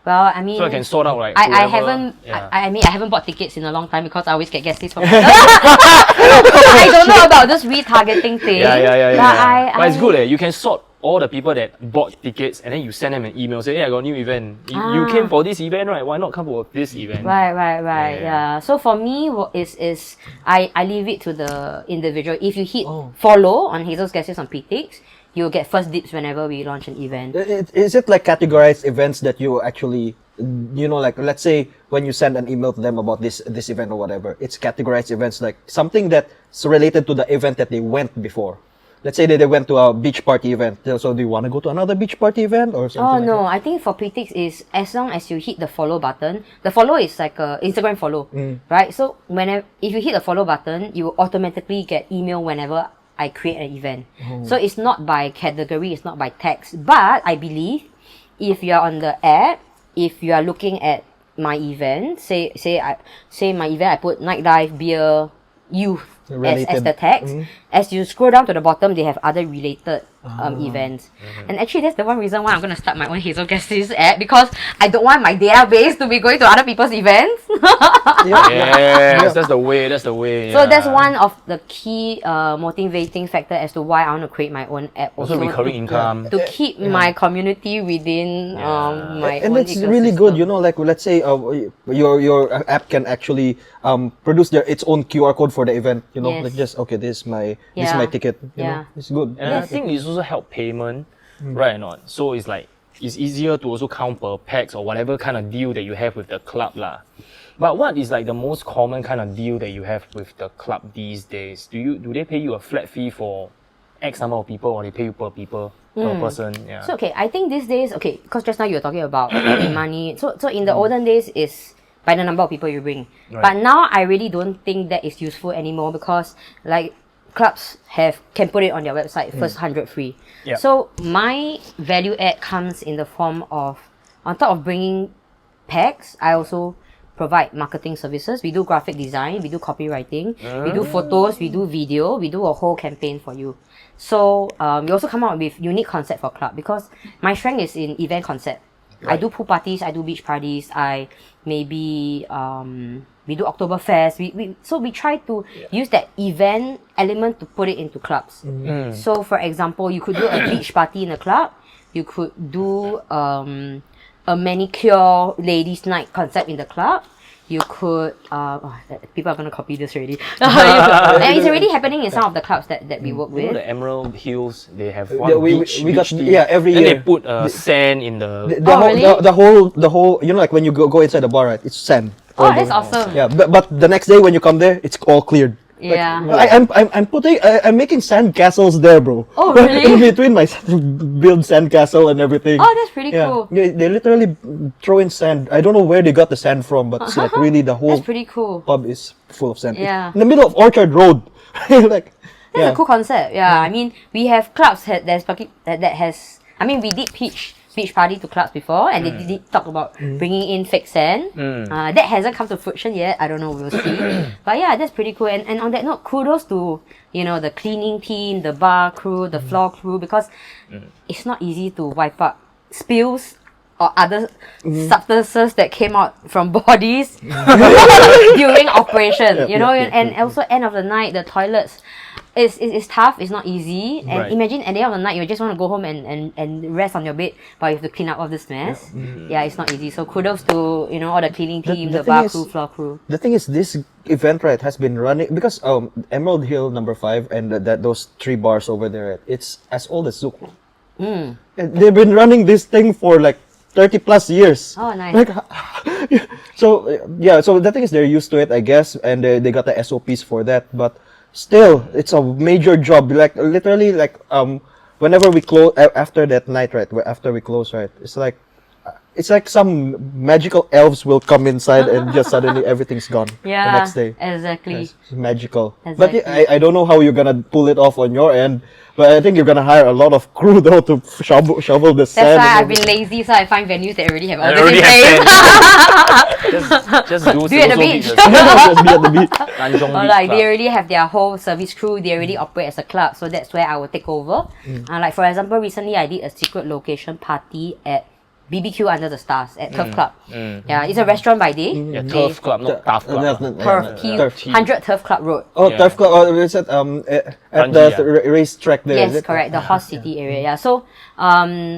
Speaker 1: Well, I mean,
Speaker 2: So I can sort out like.
Speaker 1: I
Speaker 2: whoever-
Speaker 1: haven't.
Speaker 2: Yeah.
Speaker 1: I mean, I haven't bought tickets in a long time because I always get guest lists from. I don't know about this retargeting thing.
Speaker 2: Yeah.
Speaker 1: But
Speaker 2: But it's good. You can sort all the people that bought tickets, and then you send them an email, say, hey, I got a new event. You came for this event, right? Why not come for this event?
Speaker 1: Right. Yeah. So for me, I leave it to the individual. If you hit follow on Hazel's Guestlist on Peatix, you'll get first dips whenever we launch an event.
Speaker 3: Is it like categorized events that you actually, like let's say when you send an email to them about this event or whatever, it's categorized events like something that's related to the event that they went before. Let's say that they went to a beach party event. So do you want to go to another beach party event or something?
Speaker 1: Oh
Speaker 3: like
Speaker 1: no,
Speaker 3: that?
Speaker 1: I think for Peatix is as long as you hit the follow button. The follow is like a Instagram follow, right? So if you hit the follow button, you will automatically get email whenever I create an event. So it's not by category, it's not by text. But I believe if you are on the app, if you are looking at my event, say my event, I put nightlife, beer, youth as the text. As you scroll down to the bottom, they have other related events. And actually, that's the one reason why I'm going to start my own Hazel Guestlist app, because I don't want my database to be going to other people's events.
Speaker 2: Yes, that's the way.
Speaker 1: So that's one of the key motivating factor as to why I want to create my own app.
Speaker 2: Also recurring income.
Speaker 1: To keep my community within my
Speaker 3: and
Speaker 1: own
Speaker 3: it's really good,
Speaker 1: ecosystem.
Speaker 3: like let's say your app can actually produce its own QR code for the event,
Speaker 1: Yes.
Speaker 3: like just this is my ticket, you know, it's good.
Speaker 2: And I think it's also help payment, right or not? So it's like, it's easier to also count per pax or whatever kind of deal that you have with the club lah. But what is like the most common kind of deal that you have with the club these days? Do they pay you a flat fee for X number of people, or they pay you per person? Yeah.
Speaker 1: So I think these days, because just now you were talking about money. So in the olden days is by the number of people you bring.
Speaker 2: Right.
Speaker 1: But now I really don't think that is useful anymore, because like clubs can put it on their website, first 100 free.
Speaker 2: Yep.
Speaker 1: So my value add comes in the form of, on top of bringing packs, I also provide marketing services. We do graphic design, we do copywriting, we do photos, we do video, we do a whole campaign for you. So we also come out with unique concept for club, because my strength is in event concept.
Speaker 2: Right.
Speaker 1: I do pool parties, I do beach parties, we do Oktoberfest. So we try to use that event element to put it into clubs. So for example, you could do a beach party in a club. You could do a manicure ladies' night concept in the club. You could people are gonna copy this already. And it's already happening in some of the clubs that we work with.
Speaker 2: The Emerald Hills, they have one beach
Speaker 3: we got
Speaker 2: theme.
Speaker 3: every
Speaker 2: then
Speaker 3: year.
Speaker 2: they put sand in the.
Speaker 3: The whole like when you go inside the bar, right? It's sand.
Speaker 1: Oh, that's awesome.
Speaker 3: Yeah, but the next day when you come there, it's all cleared.
Speaker 1: Yeah.
Speaker 3: I'm making sand castles there, bro.
Speaker 1: Oh, really?
Speaker 3: In between my build sand castle and everything.
Speaker 1: Oh, that's pretty cool.
Speaker 3: Yeah, they literally throw in sand. I don't know where they got the sand from, but it's like really the whole
Speaker 1: That's pretty cool.
Speaker 3: pub is full of sand.
Speaker 1: Yeah.
Speaker 3: In the middle of Orchard Road. Like,
Speaker 1: That's a cool concept. Yeah, I mean, we have clubs that has. I mean, we did pitch beach party to clubs before, and they did talk about bringing in fake sand. That hasn't come to fruition yet. I don't know. We'll see. But yeah, that's pretty cool. And on that note, kudos to the cleaning team, the bar crew, the floor crew, because it's not easy to wipe up spills or other substances that came out from bodies during operation. And also end of the night, the toilets. It's tough, it's not easy. And
Speaker 2: Right.
Speaker 1: imagine at the end of the night, you just want to go home and rest on your bed, but you have to clean up all this mess. Yeah, it's not easy. So kudos to, all the cleaning team, the
Speaker 3: thing
Speaker 1: bar
Speaker 3: is-
Speaker 1: crew, floor crew.
Speaker 3: The thing is, this event, right, has been running because Emerald Hill number 5 and those 3 bars over there, right, it's as old as Zouk. And they've been running this thing for like 30 plus years.
Speaker 1: Oh, nice.
Speaker 3: Like, so the thing is, they're used to it, I guess, and they got the SOPs for that. But still, it's a major job. Like literally, like whenever we close after that night, right, after we close, right, it's like some magical elves will come inside and just suddenly everything's gone
Speaker 1: Yeah,
Speaker 3: the next day.
Speaker 1: exactly.
Speaker 3: It's magical.
Speaker 1: Exactly.
Speaker 3: But I don't know how you're gonna pull it off on your end. But I think you're gonna hire a lot of crew though to shovel the
Speaker 1: That's
Speaker 3: sand.
Speaker 1: why
Speaker 3: and
Speaker 1: I've been lazy, so I find venues that already have all this
Speaker 2: already
Speaker 1: in
Speaker 2: have
Speaker 1: place.
Speaker 2: Just do
Speaker 1: Do it at the beach.
Speaker 3: just be at the beach.
Speaker 2: Tanjong
Speaker 1: Or
Speaker 2: Beach
Speaker 1: like they
Speaker 2: Club.
Speaker 1: already have their whole service crew, they already operate as a club, so that's where I will take over. Like for example, recently I did a secret location party at BBQ Under the Stars at Turf Club. Yeah, it's a restaurant by day.
Speaker 2: Yeah, Turf Club, not Turf Club.
Speaker 1: Turf,
Speaker 3: Turf.
Speaker 1: 100 Turf Club Road.
Speaker 3: Oh,
Speaker 2: Yeah.
Speaker 3: Turf Club. Oh, is it at the racetrack there? Is
Speaker 1: Yes,
Speaker 3: it?
Speaker 1: correct. The Horse City area. Yeah. So,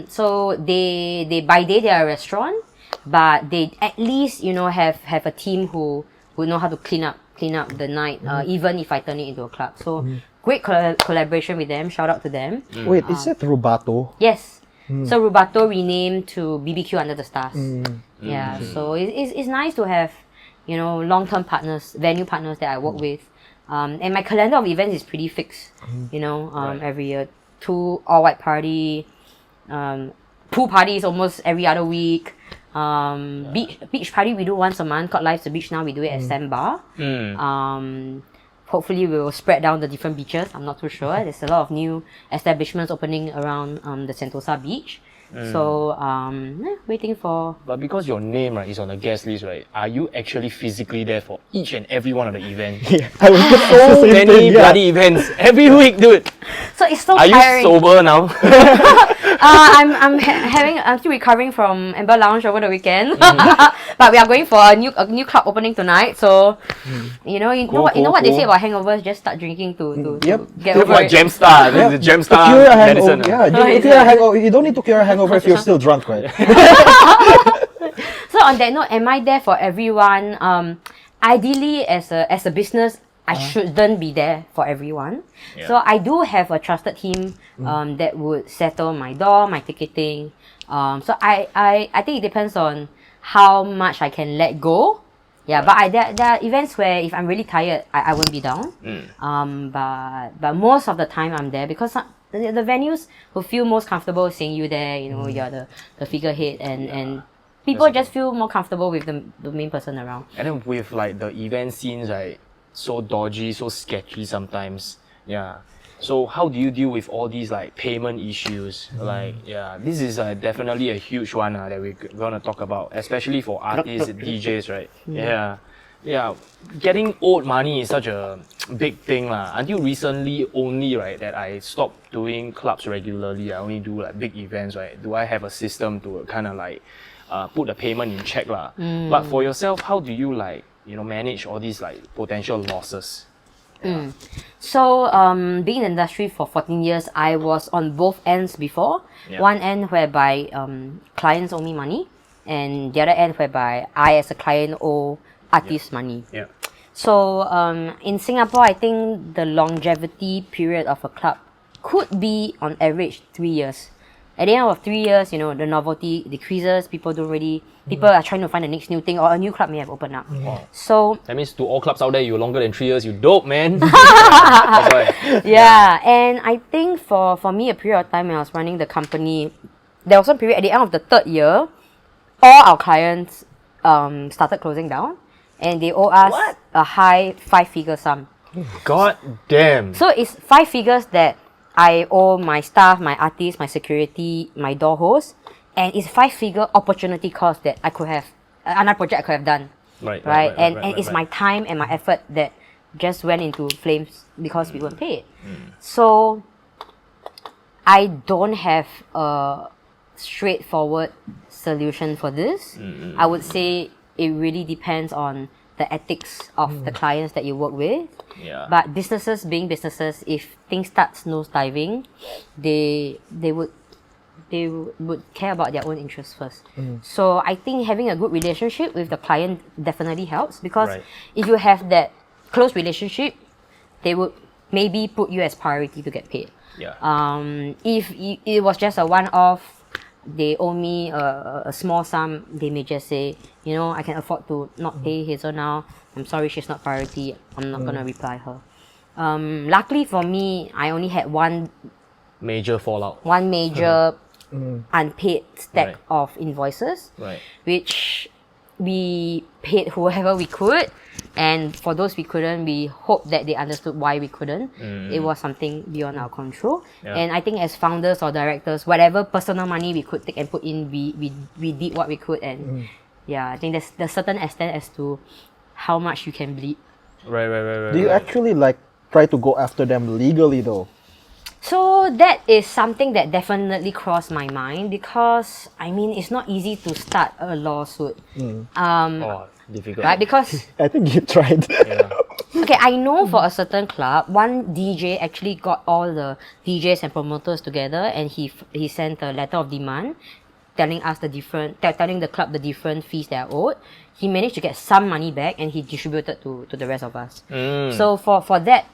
Speaker 1: so they by day they are a restaurant, but they at least have a team who know how to clean up the night, even if I turn it into a club. So great collaboration with them. Shout out to them.
Speaker 3: Wait, is that Rubato?
Speaker 1: Yes. So Rubato renamed to BBQ Under the Stars. Yeah. So it's nice to have long-term partners, venue partners that I work with. And my calendar of events is pretty fixed. Every year, 2 all-white party, pool parties almost every other week. Beach party we do once a month. Called Life's the Beach now. We do it at Sandbar. Hopefully we will spread down the different beaches. I'm not too sure. There's a lot of new establishments opening around the Sentosa beach. So waiting for.
Speaker 2: But because your name is on the guest list, right? Are you actually physically there for each and every one of the events?
Speaker 3: Yeah, I was just
Speaker 2: So many bloody events every week, dude.
Speaker 1: So it's so
Speaker 2: Are
Speaker 1: tiring.
Speaker 2: you sober now?
Speaker 1: I'm still recovering from Amber Lounge over the weekend. But we are going for a new club opening tonight. So you know what they say about hangovers. Just start drinking to get over
Speaker 2: What
Speaker 1: it.
Speaker 2: Gemstar? The
Speaker 3: to
Speaker 2: Gemstar
Speaker 3: cure a
Speaker 2: medicine.
Speaker 3: hangover. Yeah, to cure a hangover. You don't need to cure a hangover if you're still drunk, right?
Speaker 1: So on that note, am I there for everyone? Ideally, as a business, I shouldn't be there for everyone.
Speaker 2: Yeah.
Speaker 1: So I do have a trusted team that would settle my door, my ticketing. So I think it depends on how much I can let go. Yeah, but there are events where if I'm really tired, I won't be down. But most of the time I'm there because the venues who feel most comfortable seeing you there, you're the figurehead and people just feel more comfortable with the main person around.
Speaker 2: And then with like the event scenes, right, so dodgy, so sketchy sometimes. Yeah. So how do you deal with all these like payment issues? Like, yeah, this is definitely a huge one that we're gonna talk about, especially for artists, DJs, right? Yeah. Yeah, getting owed money is such a big thing lah. Until recently only, right, that I stopped doing clubs regularly. I only do like big events, right? Do I have a system to kind of like put the payment in check lah? But for yourself, how do you like manage all these like potential losses?
Speaker 1: So, being in the industry for 14 years, I was on both ends before.
Speaker 2: Yeah.
Speaker 1: One end whereby clients owe me money, and the other end whereby I, as a client, owe artists money.
Speaker 2: Yeah.
Speaker 1: So, in Singapore, I think the longevity period of a club could be, on average, 3 years. At the end of 3 years, the novelty decreases. People are trying to find the next new thing, or a new club may have opened up. So
Speaker 2: That means to all clubs out there, you're longer than 3 years, you dope, man. That's why.
Speaker 1: yeah, and I think for me, a period of time when I was running the company, there was some period at the end of the 3rd year, all our clients started closing down, and they owe us a high 5-figure sum.
Speaker 2: God damn.
Speaker 1: So it's 5 figures that I owe my staff, my artists, my security, my door host, and it's 5-figure opportunity cost that I could have, another project I could have done.
Speaker 2: Right.
Speaker 1: And it's my time and my effort that just went into flames because we weren't paid. So I don't have a straightforward solution for this. I would say it really depends on the ethics of the clients that you work with.
Speaker 2: Yeah.
Speaker 1: But businesses being businesses, if things start nosediving, they would care about their own interests first. So I think having a good relationship with the client definitely helps, because if you have that close relationship, they would maybe put you as priority to get paid.
Speaker 2: Yeah.
Speaker 1: If it was just a one-off, they owe me a small sum, they may just say, I can afford to not pay Hazel now. I'm sorry, she's not priority. I'm not gonna reply her. Luckily for me, I only had one
Speaker 2: Major fallout.
Speaker 1: major unpaid stack
Speaker 2: Right.
Speaker 1: of invoices,
Speaker 2: Right.
Speaker 1: which we paid whoever we could, and for those we couldn't, we hope that they understood why we couldn't. It was something beyond our control.
Speaker 2: Yeah.
Speaker 1: And I think as founders or directors, whatever personal money we could take and put in, we did what we could. And I think there's certain extent as to how much you can bleed.
Speaker 2: Right.
Speaker 3: Do you actually try to go after them legally though?
Speaker 1: So that is something that definitely crossed my mind because I mean it's not easy to start a lawsuit.
Speaker 2: Difficult.
Speaker 1: Right? Because
Speaker 3: I think you tried.
Speaker 1: okay, I know for a certain club, one DJ actually got all the DJs and promoters together and he sent a letter of demand telling us telling the club the different fees they are owed. He managed to get some money back and he distributed to the rest of us. So for that,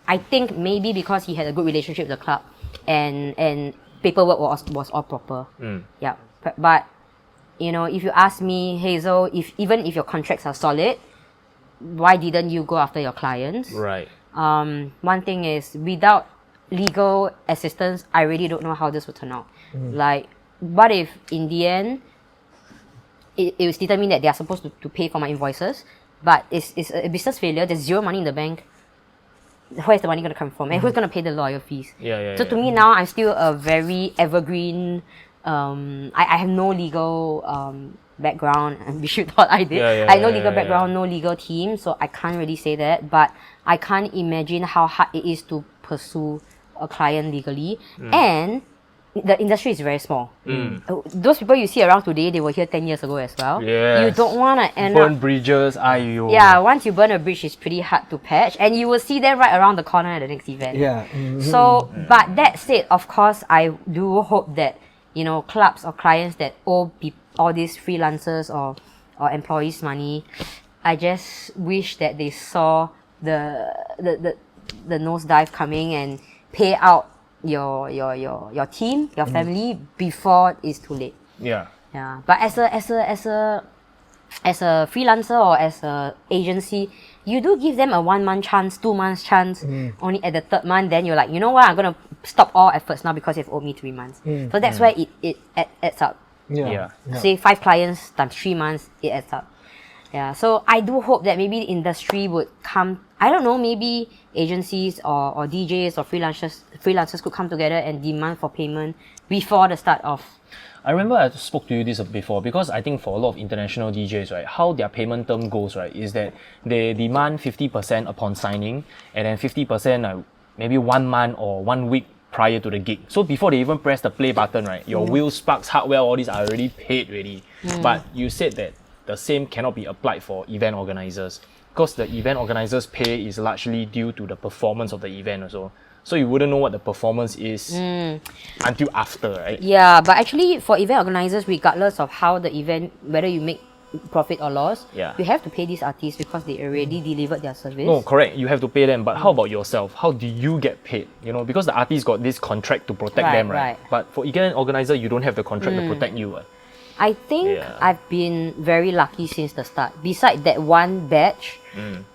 Speaker 1: I think maybe because he had a good relationship with the club and paperwork was all proper. Yeah. But you know, if you ask me, Hazel, even if your contracts are solid, why didn't you go after your clients?
Speaker 2: Right.
Speaker 1: One thing is, without legal assistance, I really don't know how this would turn out. Like, what if in the end, it was determined that they are supposed to pay for my invoices, but it's a business failure, there's zero money in the bank. Where's the money going to come from? And who's going to pay the lawyer fees? So to me now, I'm still a very evergreen, I have no legal background, and we should thought I did. I have no legal background, no legal team, so I can't really say that, but I can't imagine how hard it is to pursue a client legally. And the industry is very small. Those people you see around today, they were here 10 years ago as well. You don't want to end
Speaker 2: burn
Speaker 1: up...
Speaker 2: bridges, ayo.
Speaker 1: Yeah, once you burn a bridge, it's pretty hard to patch, and you will see them right around the corner at the next event. So, but that said, of course, I do hope that, you know, clubs or clients that owe all these freelancers or employees money, I just wish that they saw the nosedive coming and pay out your team, your family before it's too late. Yeah. But as a freelancer or as a agency, you do give them a 1 month chance, 2 months chance. Only at the third month, then you're like, you know what, I'm gonna stop all efforts now because you've owed me 3 months. So that's where it adds up. Say 5 clients times 3 months, it adds up. So I do hope that maybe the industry would come, I don't know, maybe agencies or DJs or freelancers could come together and demand for payment before the start of...
Speaker 2: I remember I spoke to you this before because I think for a lot of international DJs, right, how their payment term goes, right, is that they demand 50% upon signing and then 50% maybe 1 month or 1 week prior to the gig. So before they even press the play button, right, your wheels, sparks, hardware, all these are already paid already. But you said that the same cannot be applied for event organizers because the event organizers' pay is largely due to the performance of the event also. So you wouldn't know what the performance is until after, right?
Speaker 1: Yeah, but actually for event organizers, regardless of how the event, whether you make profit or loss, you have to pay these artists because they already delivered their service.
Speaker 2: No, correct. You have to pay them. But how about yourself? How do you get paid? You know, because the artist got this contract to protect them, right? But for event organizer, you don't have the contract to protect you.
Speaker 1: I think I've been very lucky since the start. Besides that one batch,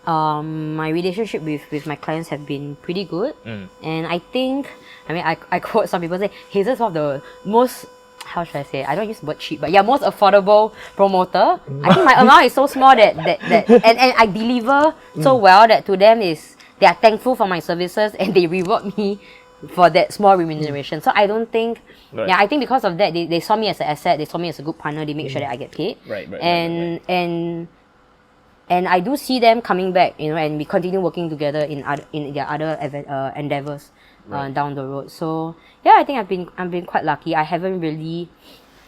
Speaker 1: my relationship with my clients have been pretty good. And I think, I mean, I quote some people say, Hazel's one of the most, how should I say, I don't use the word cheap, but most affordable promoter. I think my amount is so small that and I deliver so well that to them they are thankful for my services and they reward me for that small remuneration. So I don't think, I think because of that, they saw me as an asset, they saw me as a good partner, they make sure that I get paid. And I do see them coming back, you know, and we continue working together in their other endeavors down the road. So I think I've been quite lucky. I haven't really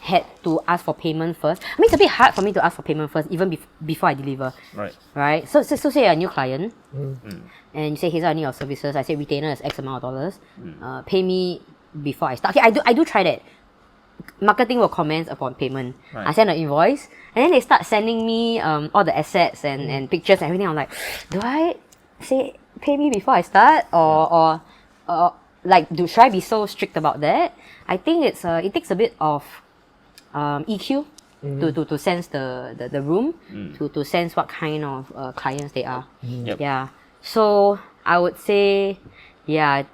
Speaker 1: had to ask for payment first. I mean, it's a bit hard for me to ask for payment first, even before I deliver. Right. So say a new client, and you say, Hazel, I need your services. I say retainer is X amount of dollars. Pay me before I start. Okay, I do try that. Marketing will comment upon payment. I send an invoice, and then they start sending me all the assets and pictures and everything. I'm like, do I say pay me before I start, or like should I be so strict about that? I think it takes a bit of EQ to sense the room, to sense what kind of clients they are. So I would say,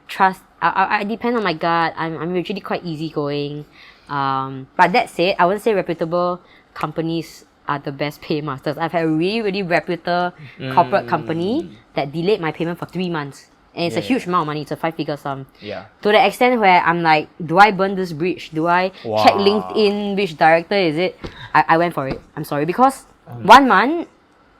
Speaker 1: trust. I depend on my gut. I'm usually quite easygoing. But that said, I wouldn't say reputable companies are the best paymasters. I've had a really, really reputable corporate company that delayed my payment for 3 months. And it's a huge amount of money. It's a 5-figure sum. To the extent where I'm like, do I burn this bridge? Do I check LinkedIn? Which director is it? I went for it. I'm sorry. Because 1 month,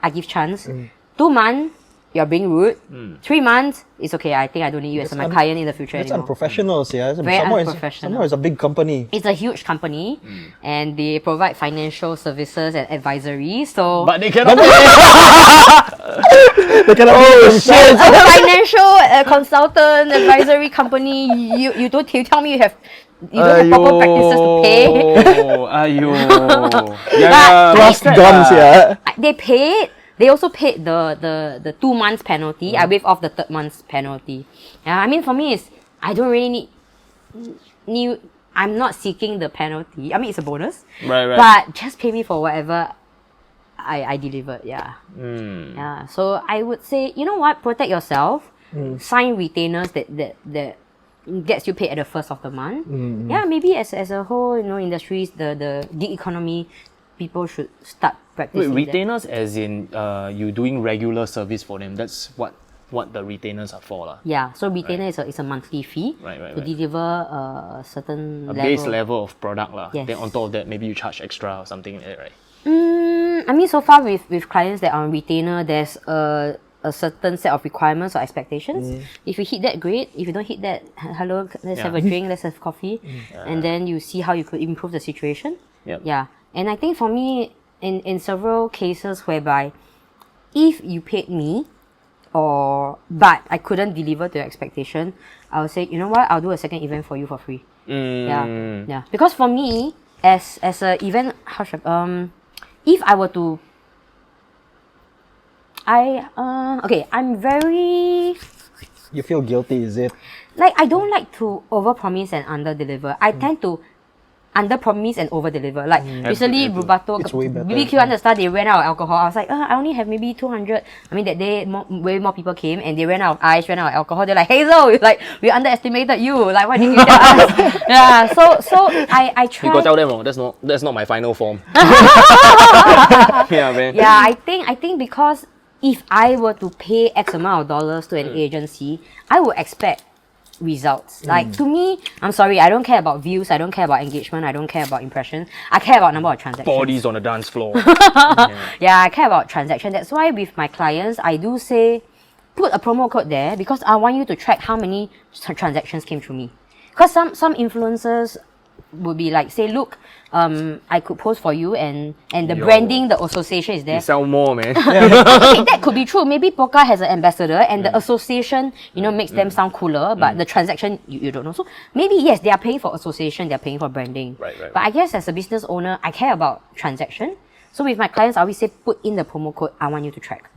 Speaker 1: I give chance. 2 months, you're being rude. 3 months, it's okay. I think I don't need you as my client in the future
Speaker 3: It's
Speaker 1: anymore.
Speaker 3: unprofessional, yeah.
Speaker 1: Very unprofessional.
Speaker 3: Somewhere is a big company.
Speaker 1: It's a huge company, and they provide financial services and advisory. So,
Speaker 2: But they cannot.
Speaker 3: They cannot
Speaker 1: as a financial consultant advisory company, you don't tell me you don't have proper practices to pay.
Speaker 2: Ayo.
Speaker 3: Trust guns, yeah.
Speaker 1: They paid. They also paid the 2 months penalty. I waived off the 3rd month's penalty. Yeah, I mean for me I don't really need I'm not seeking the penalty. I mean it's a bonus.
Speaker 2: Right.
Speaker 1: But just pay me for whatever I delivered. Yeah. Yeah. So I would say, you know what? Protect yourself. Sign retainers that gets you paid at the first of the month. Yeah, maybe as a whole, industries, the gig economy, people should start practicing.
Speaker 2: Wait, retainers as in you doing regular service for them. That's what the retainers are for.
Speaker 1: Yeah, so retainer is a monthly fee to deliver a certain level.
Speaker 2: Base level of product.
Speaker 1: Yes.
Speaker 2: Then on top of that, maybe you charge extra or something like that, right?
Speaker 1: I mean, so far with clients that are on retainer, there's a certain set of requirements or expectations. If you hit that, great. If you don't hit that, hello, let's have a drink, let's have coffee. And then you see how you could improve the situation.
Speaker 2: Yep.
Speaker 1: Yeah. And I think for me, in several cases whereby if you paid me but I couldn't deliver to your expectation, I would say, you know what, I'll do a second event for you for free. Yeah. Because for me, as a event, if I were to I'm very...
Speaker 3: You feel guilty, is it?
Speaker 1: I don't like to overpromise and underdeliver. I tend to underpromise and overdeliver. Recently, Rubato,
Speaker 3: It's way better.
Speaker 1: BBQ at the start, they ran out of alcohol. I was like, I only have maybe 200. I mean, that day, way more people came and they ran out of ice, ran out of alcohol. They're like, Hazel, we underestimated you. Why didn't you tell us? Yeah, so I try.
Speaker 2: You got to tell them, that's not my final form. Yeah, man.
Speaker 1: Yeah, I think because if I were to pay X amount of dollars to an agency, I would expect results. To me, I'm sorry, I don't care about views, I don't care about engagement, I don't care about impressions. I care about number of transactions.
Speaker 2: Bodies on the dance floor.
Speaker 1: Yeah, I care about transactions. That's why with my clients, I do say, put a promo code there because I want you to track how many transactions came through me. Because some influencers would be like, say, look, I could post for you and the branding, the association is there.
Speaker 2: You sell more, man.
Speaker 1: Okay, that could be true. Maybe Poca has an ambassador and the association, makes them sound cooler, but the transaction, you don't know. So maybe, yes, they are paying for association, they're paying for branding.
Speaker 2: Right.
Speaker 1: But I guess as a business owner, I care about transaction. So with my clients, I always say, put in the promo code I want you to track.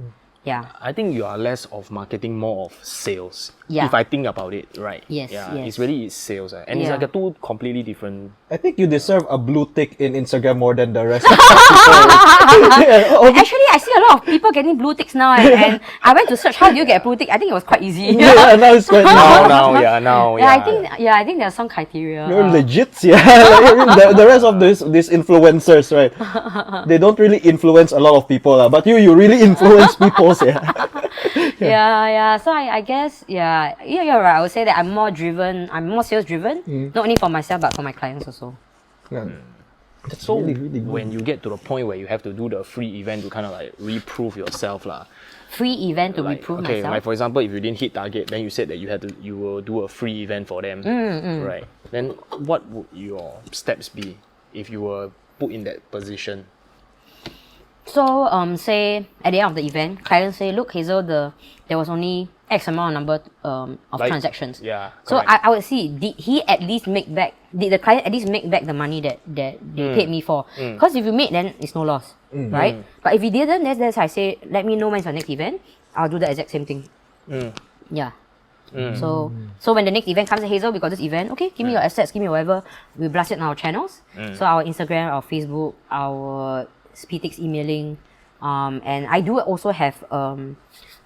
Speaker 1: Yeah.
Speaker 2: I think you are less of marketing, more of sales.
Speaker 1: Yeah.
Speaker 2: If I think about it, right?
Speaker 1: Yes,
Speaker 2: Yeah.
Speaker 1: yes.
Speaker 2: It's really sales. And it's
Speaker 1: Yeah.
Speaker 2: like a two completely different.
Speaker 3: I think you deserve a blue tick in Instagram more than the rest of the people.
Speaker 1: Actually, I see a lot of people getting blue ticks now, and I went to search how do you get a blue tick. I think it was quite easy.
Speaker 3: Yeah, now it's quite
Speaker 2: Now.
Speaker 1: I think there are some criteria.
Speaker 3: You're legit, yeah. The rest of these influencers, right? They don't really influence a lot of people, but you really influence people, yeah.
Speaker 1: Yeah. So I guess, yeah, you're right. I would say that I'm more sales driven, not only for myself but for my clients also.
Speaker 3: Yeah. That's
Speaker 2: So
Speaker 3: really, really good.
Speaker 2: when you get to the point where you have to do the free event to kind of like reprove yourself,
Speaker 1: Free event to
Speaker 2: like,
Speaker 1: reprove
Speaker 2: okay,
Speaker 1: myself.
Speaker 2: like for example, if you didn't hit target, then you said that you will do a free event for them, right? Then what would your steps be if you were put in that position?
Speaker 1: So, say at the end of the event, clients say, look, Hazel, there was only X amount number of transactions.
Speaker 2: Yeah.
Speaker 1: So
Speaker 2: correct.
Speaker 1: I would see, did the client at least make back the money that they paid me for? Because if you made, then it's no loss, right? But if you didn't, that's I say, let me know when's the next event. I'll do the exact same thing. Yeah. So when the next event comes, Hazel, we got this event. Okay, give me your assets, give me whatever. We blast it on our channels. So our Instagram, our Facebook, our Peatix emailing, and I do also have a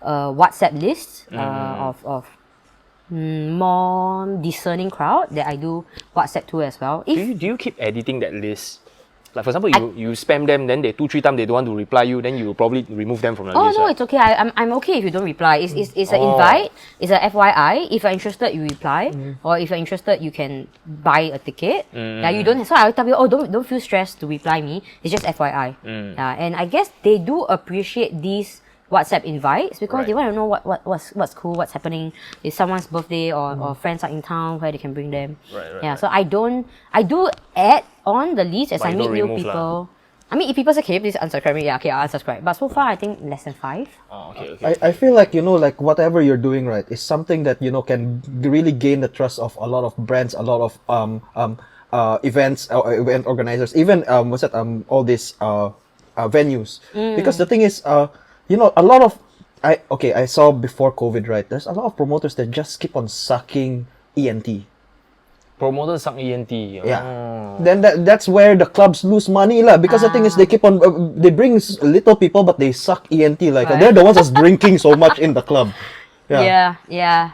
Speaker 1: WhatsApp list of more discerning crowd that I do WhatsApp to as well.
Speaker 2: Do you keep editing that list? Like for example, you spam them, then they 2-3 times they don't want to reply you, then you probably remove them from the list.
Speaker 1: Oh no,
Speaker 2: right?
Speaker 1: it's okay. I'm okay if you don't reply. It's an invite. It's a FYI. If you're interested, you reply, or if you're interested, you can buy a ticket. Yeah, you don't. So I will tell you, don't feel stressed to reply me. It's just FYI. And I guess they do appreciate these WhatsApp invites because
Speaker 2: Right.
Speaker 1: they want to know what's cool, what's happening. If someone's birthday or friends are in town, where they can bring them.
Speaker 2: Right.
Speaker 1: So I do add on the list as
Speaker 2: But
Speaker 1: I
Speaker 2: you
Speaker 1: meet
Speaker 2: don't
Speaker 1: new
Speaker 2: remove lah.
Speaker 1: people. I mean, if people say, "Can you please unsubscribe me?" Yeah, okay, I'll unsubscribe. But so far, I think less than 5.
Speaker 2: Oh, okay.
Speaker 3: I feel like, like whatever you're doing, right, is something that, can really gain the trust of a lot of brands, a lot of events, event organizers, even all these venues. Because the thing is, a lot of I saw before COVID, right, there's a lot of promoters that just keep on sucking ENT.
Speaker 2: Promoters suck ENT.
Speaker 3: Yeah.
Speaker 2: Oh.
Speaker 3: Then that's where the clubs lose money lah. Because the thing is, they keep on they bring little people, but they suck ENT. Like
Speaker 1: Right.
Speaker 3: they're the ones that's drinking so much in the club. Yeah.
Speaker 1: Yeah.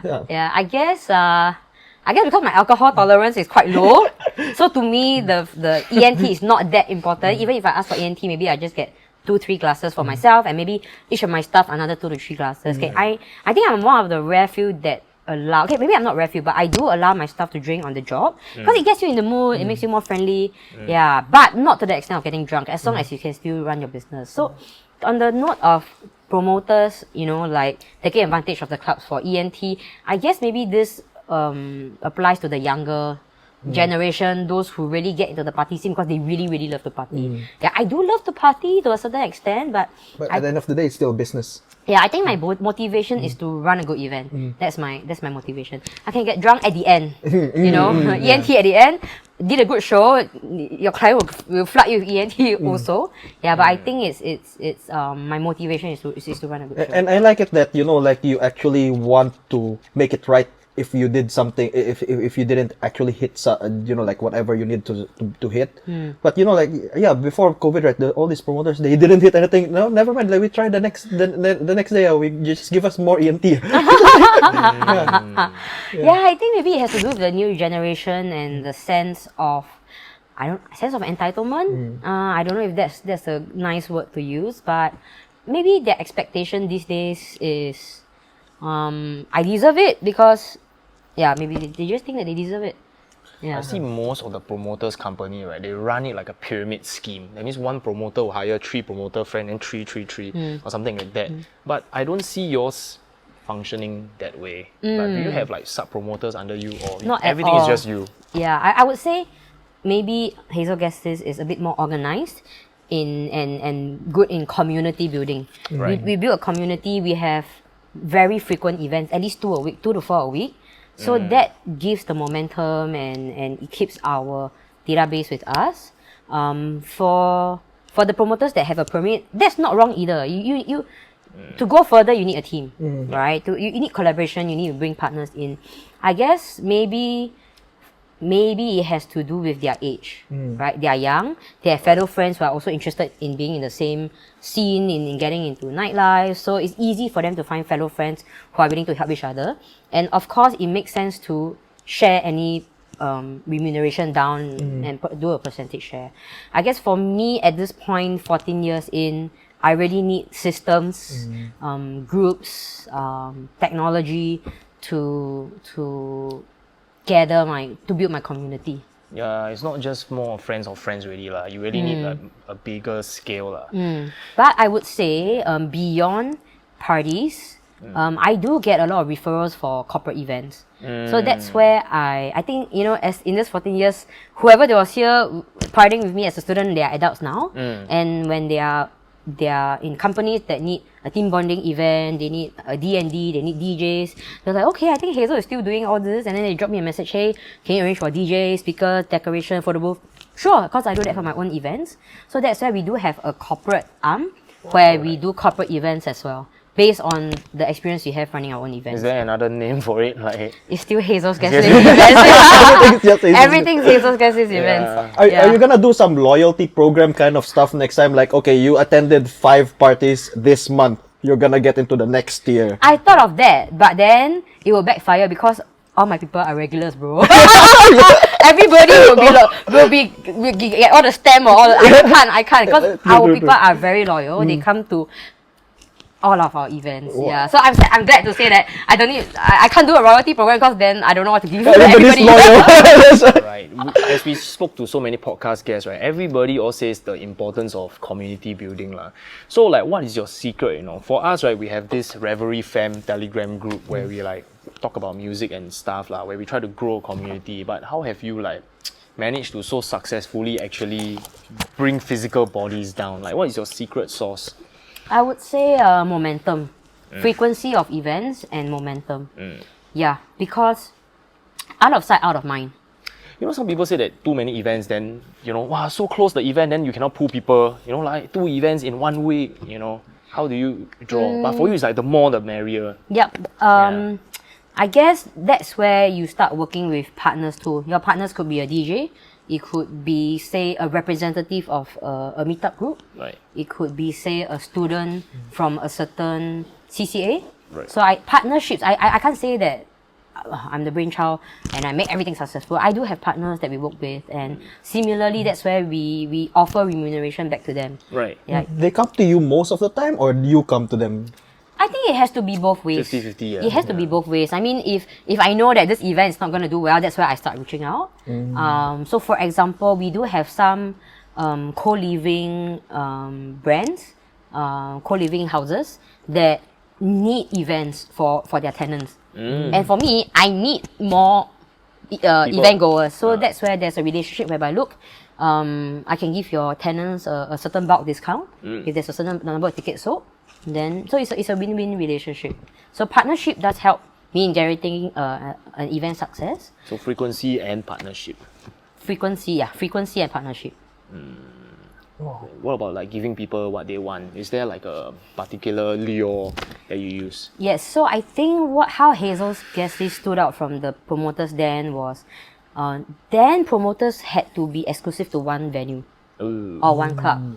Speaker 1: I guess because my alcohol tolerance is quite low, so to me the ENT is not that important. Even if I ask for ENT, maybe I just get 2-3 glasses for myself, and maybe each of my staff another 2 to 3 glasses. Okay, I think I'm one of the rare few that allow. Okay, maybe I'm not rare few, but I do allow my staff to drink on the job because it gets you in the mood. It makes you more friendly. Yeah, but not to the extent of getting drunk. As long as you can still run your business. So, on the note of promoters, like taking advantage of the clubs for ENT, I guess maybe this applies to the younger generation, those who really get into the party scene because they really, really love to party. Yeah, I do love to party to a certain extent, but
Speaker 3: At the end of the day, it's still business.
Speaker 1: yeah, I think my motivation is to run a good event. That's my motivation. I can get drunk at the end, ENT at the end. Did a good show, your client will flood you with ENT also. Yeah, but I think it's my motivation is to run a good show.
Speaker 3: And I like it that like you actually want to make it right. If you did something, if you didn't actually hit, like whatever you need to hit, but before COVID, right, all these promoters, they didn't hit anything. No, never mind. Like we try the next day. We just give us more ENT.
Speaker 1: Yeah, I think maybe it has to do with the new generation and the sense of entitlement. I don't know if that's a nice word to use, but maybe their expectation these days is I deserve it because maybe they just think that they deserve it. Yeah.
Speaker 2: I see most of the promoters company, right, they run it like a pyramid scheme. That means one promoter will hire 3 promoter friends and 3 or something like that. But I don't see yours functioning that way. But do you have like sub promoters under you, or
Speaker 1: Not at
Speaker 2: everything is
Speaker 1: all.
Speaker 2: just you?
Speaker 1: Yeah, I would say maybe Hazel Guestlist is a bit more organized and good in community building.
Speaker 2: Right.
Speaker 1: We build a community. We have very frequent events, at least 2 to 4 a week. So that gives the momentum and it keeps our database with us. For the promoters that have a permit, that's not wrong either. You to go further, you need a team, right? You need collaboration. You need to bring partners in. I guess maybe it has to do with their age, right? They are young. They have fellow friends who are also interested in being in the same scene, in getting into nightlife. So it's easy for them to find fellow friends who are willing to help each other. And of course, it makes sense to share any remuneration down and do a percentage share. I guess for me, at this point, 14 years in, I really need systems, groups, technology to build my community.
Speaker 2: Yeah, it's not just more friends of friends really lah. You really need like a bigger scale lah.
Speaker 1: But I would say beyond parties, I do get a lot of referrals for corporate events. So that's where I think, as in this 14 years, whoever that was here partying with me as a student, they are adults now. And when they are in companies that need a team bonding event, they need a D&D, they need DJs. They're like, okay, I think Hazel is still doing all this. And then they drop me a message, hey, can you arrange for DJ, speakers, decoration, photo booth? Sure, because I do that for my own events. So that's why we do have a corporate arm where we do corporate events as well, based on the experience we have running our own events.
Speaker 2: Is there another name for it? Like
Speaker 1: It's still Hazel's Guestlist events. Everything's Hazel's Guestlist events.
Speaker 3: Are you gonna do some loyalty program kind of stuff next time? Like, okay, you attended 5 parties this month, you're gonna get into the next tier.
Speaker 1: I thought of that, but then it will backfire because all my people are regulars, bro. Everybody will get all the stamp or all. I can't because our people are very loyal. They come to all of our events. Yeah, so I'm glad to say that I can't do a royalty program because then I don't know what to give to
Speaker 3: Everybody's
Speaker 1: everybody.
Speaker 3: loyal.
Speaker 2: Right. As we spoke to so many podcast guests, right, everybody all says the importance of community building. So like, what is your secret, you know? For us, right, we have this Revelry Fam Telegram group where we like talk about music and stuff, where we try to grow a community. But how have you like managed to so successfully actually bring physical bodies down? Like, what is your secret sauce?
Speaker 1: I would say momentum, frequency of events and momentum. Yeah, because out of sight, out of mind.
Speaker 2: You know, some people say that too many events, then, you know, wow, so close the event, then you cannot pull people. You know, like 2 events in 1 week, you know. How do you draw? But for you, it's like the more the merrier.
Speaker 1: Yep. I guess that's where you start working with partners too. Your partners could be a DJ. It could be, say, a representative of a meetup group.
Speaker 2: Right.
Speaker 1: It could be, say, a student from a certain CCA.
Speaker 2: Right.
Speaker 1: So partnerships, I can't say that I'm the brainchild and I make everything successful. I do have partners that we work with, and similarly, that's where we offer remuneration back to them.
Speaker 2: Right.
Speaker 1: Yeah.
Speaker 3: They come to you most of the time, or you come to them?
Speaker 1: I think it has to be both ways.
Speaker 2: 50-50, yeah.
Speaker 1: It has to be both ways. I mean, if I know that this event is not going to do well, that's where I start reaching out. So for example, we do have some co-living brands, co-living houses that need events for their tenants. And for me, I need more event goers. So that's where there's a relationship whereby, look, I can give your tenants a certain bulk discount if there's a certain number of tickets sold. Then, so it's a win-win relationship. So partnership does help me in generating an event success.
Speaker 2: So frequency and partnership.
Speaker 1: Frequency and partnership.
Speaker 2: What about like giving people what they want? Is there like a particular lure that you use?
Speaker 1: Yes, so I think how Hazel's Guestlist stood out from the promoters then was, then promoters had to be exclusive to one venue. Or one club.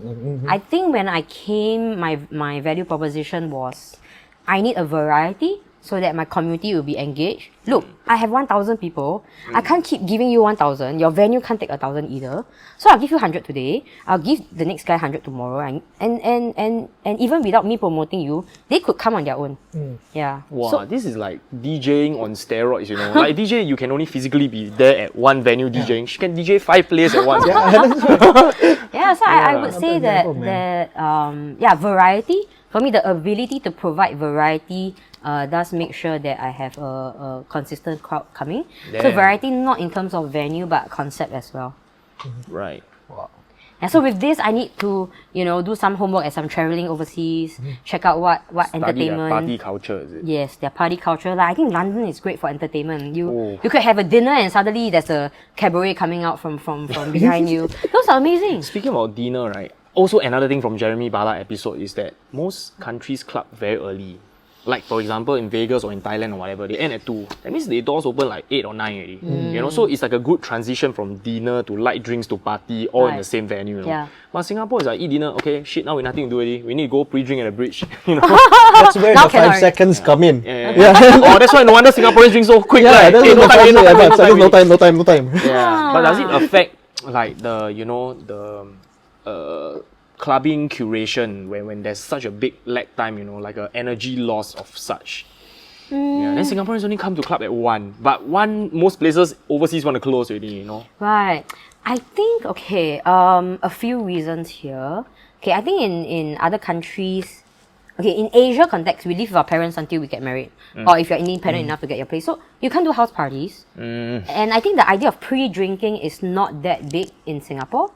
Speaker 1: I think when I came, my value proposition was, I need a variety so that my community will be engaged. Look, I have 1,000 people. I can't keep giving you 1,000. Your venue can't take 1,000 either. So I'll give you 100 today. I'll give the next guy 100 tomorrow. And even without me promoting you, they could come on their own. Yeah.
Speaker 2: Wow,
Speaker 1: So,
Speaker 2: this is like DJing on steroids, you know. Like DJ, you can only physically be there at one venue DJing. She can DJ 5 places at once.
Speaker 1: yeah, so I would say that variety. For me, the ability to provide variety does make sure that I have a consistent crowd coming. So
Speaker 2: Damn.
Speaker 1: variety not in terms of venue but concept as well.
Speaker 2: Right.
Speaker 1: And so with this, I need to, do some homework as I'm traveling overseas, check out what
Speaker 2: Study their
Speaker 1: entertainment.
Speaker 2: party culture, is it?
Speaker 1: Yes, their party culture. Like, I think London is great for entertainment. You could have a dinner and suddenly there's a cabaret coming out from behind you. Those are amazing.
Speaker 2: Speaking about dinner, right? Also, another thing from Jeremy Bala episode is that most countries club very early. Like, for example, in Vegas or in Thailand or whatever, they end at 2. That means the doors open like 8 or 9 already. You know, so it's like a good transition from dinner to light drinks to party, all in
Speaker 1: Right.
Speaker 2: the same venue. You know?
Speaker 1: Yeah.
Speaker 2: But Singapore is like, eat dinner, okay, shit, now we nothing to do already. We need to go pre-drink at the bridge. You know?
Speaker 3: That's where
Speaker 1: Now
Speaker 3: the 5
Speaker 1: cannot.
Speaker 3: seconds come in.
Speaker 2: Oh, that's why no wonder Singaporeans drink so quick,
Speaker 3: Yeah,
Speaker 2: right?
Speaker 3: that's
Speaker 2: Eh,
Speaker 3: no time,
Speaker 2: no time.
Speaker 3: no time.
Speaker 2: Yeah, but does it affect like the clubbing curation when there's such a big lag time, like a energy loss of such? Yeah, then Singaporeans only come to club at 1, but most places overseas want to close already,
Speaker 1: Right. I think, a few reasons here. Okay, I think in other countries, in Asia context, we live with our parents until we get married. Or if you're independent enough to get your place. So you can't do house parties. And I think the idea of pre-drinking is not that big in Singapore.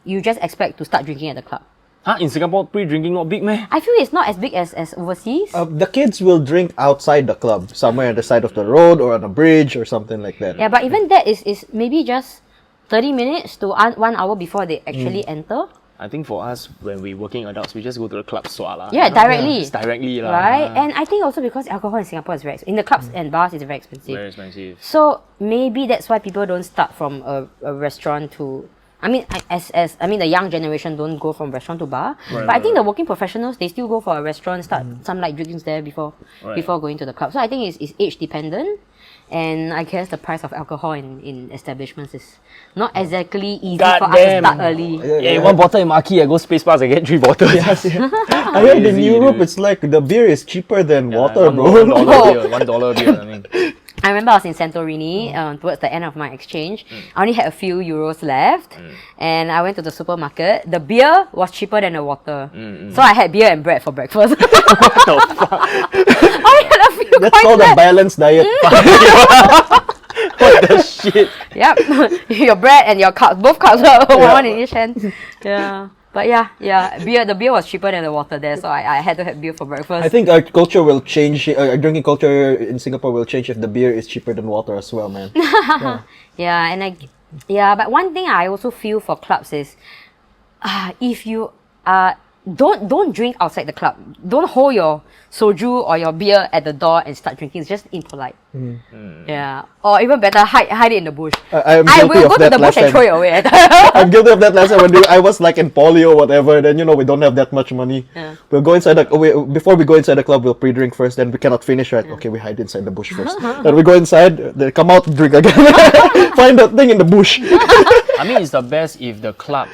Speaker 1: You just expect to start drinking at the club.
Speaker 2: Huh? In Singapore, pre-drinking not big, meh?
Speaker 1: I feel it's not as big as overseas.
Speaker 3: The kids will drink outside the club, somewhere at the side of the road or on a bridge or something like that.
Speaker 1: Yeah, but even that is maybe just 30 minutes to 1 hour before they actually enter.
Speaker 2: I think for us, when we working adults, we just go to the club swat lah.
Speaker 1: Yeah, directly.
Speaker 2: It's directly lah.
Speaker 1: Right? And I think also because alcohol in Singapore is very expensive. In the clubs and bars, it's very expensive.
Speaker 2: Very expensive.
Speaker 1: So maybe that's why people don't start from a restaurant to... I mean, the young generation don't go from restaurant to bar. But I think the working professionals, they still go for a restaurant, start some light drinkings there before going to the club. So I think it's age dependent. And I guess the price of alcohol in establishments is not exactly easy
Speaker 2: God
Speaker 1: for us
Speaker 2: damn.
Speaker 1: to start early.
Speaker 2: Yeah, one bottle in Marquee, I go Space Bars, I get 3 bottles.
Speaker 3: Yes, yeah. I heard in
Speaker 2: Crazy,
Speaker 3: Europe
Speaker 2: dude.
Speaker 3: it's like the beer is cheaper than water, bro.
Speaker 2: $1 beer, $1 beer, I mean.
Speaker 1: I remember I was in Santorini towards the end of my exchange. I only had a few euros left, and I went to the supermarket. The beer was cheaper than the water, so I had beer and bread for breakfast.
Speaker 2: What the fuck?
Speaker 1: I had a few
Speaker 3: That's
Speaker 1: coins
Speaker 3: called a
Speaker 1: left.
Speaker 3: balanced diet.
Speaker 2: What the shit?
Speaker 1: Yep, your bread and your cups, both cups were one in each hand. Yeah. But the beer was cheaper than the water there, so I had to have beer for breakfast.
Speaker 3: I think our culture will change. Our drinking culture in Singapore will change if the beer is cheaper than water as well, man.
Speaker 1: But one thing I also feel for clubs is, if you don't drink outside the club. Don't hold your soju or your beer at the door and start drinking. It's just impolite. Yeah. Or even better, hide it in the bush.
Speaker 3: I
Speaker 1: I will go to the bush and throw it away.
Speaker 3: I'm guilty of that last time when I was like in poly or whatever. Then we don't have that much money.
Speaker 1: Yeah.
Speaker 3: We'll go inside before we go inside the club, we'll pre-drink first. Then we cannot finish, right? Okay, we hide inside the bush first. Then we go inside. Then come out, drink again. Find that thing in the bush.
Speaker 2: I mean, it's the best if the club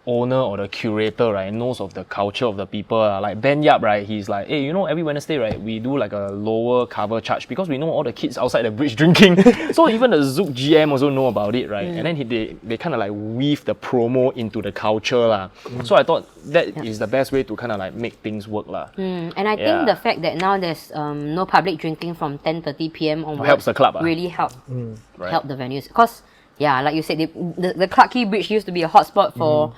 Speaker 2: owner or the curator, right, knows of the culture of the people. Like Ben Yap, right, he's like, hey, every Wednesday, right, we do like a lower cover charge because we know all the kids outside the bridge drinking. So even the Zouk GM also know about it, right? And then they kind of like weave the promo into the culture lah. So I thought that is the best way to kind of like make things work lah.
Speaker 1: And I think the fact that now there's no public drinking from 10:30 p.m. onwards
Speaker 2: helps the club,
Speaker 1: really help
Speaker 2: Right.
Speaker 1: help the venues. Because like you said, the Clarke Quay Bridge used to be a hotspot for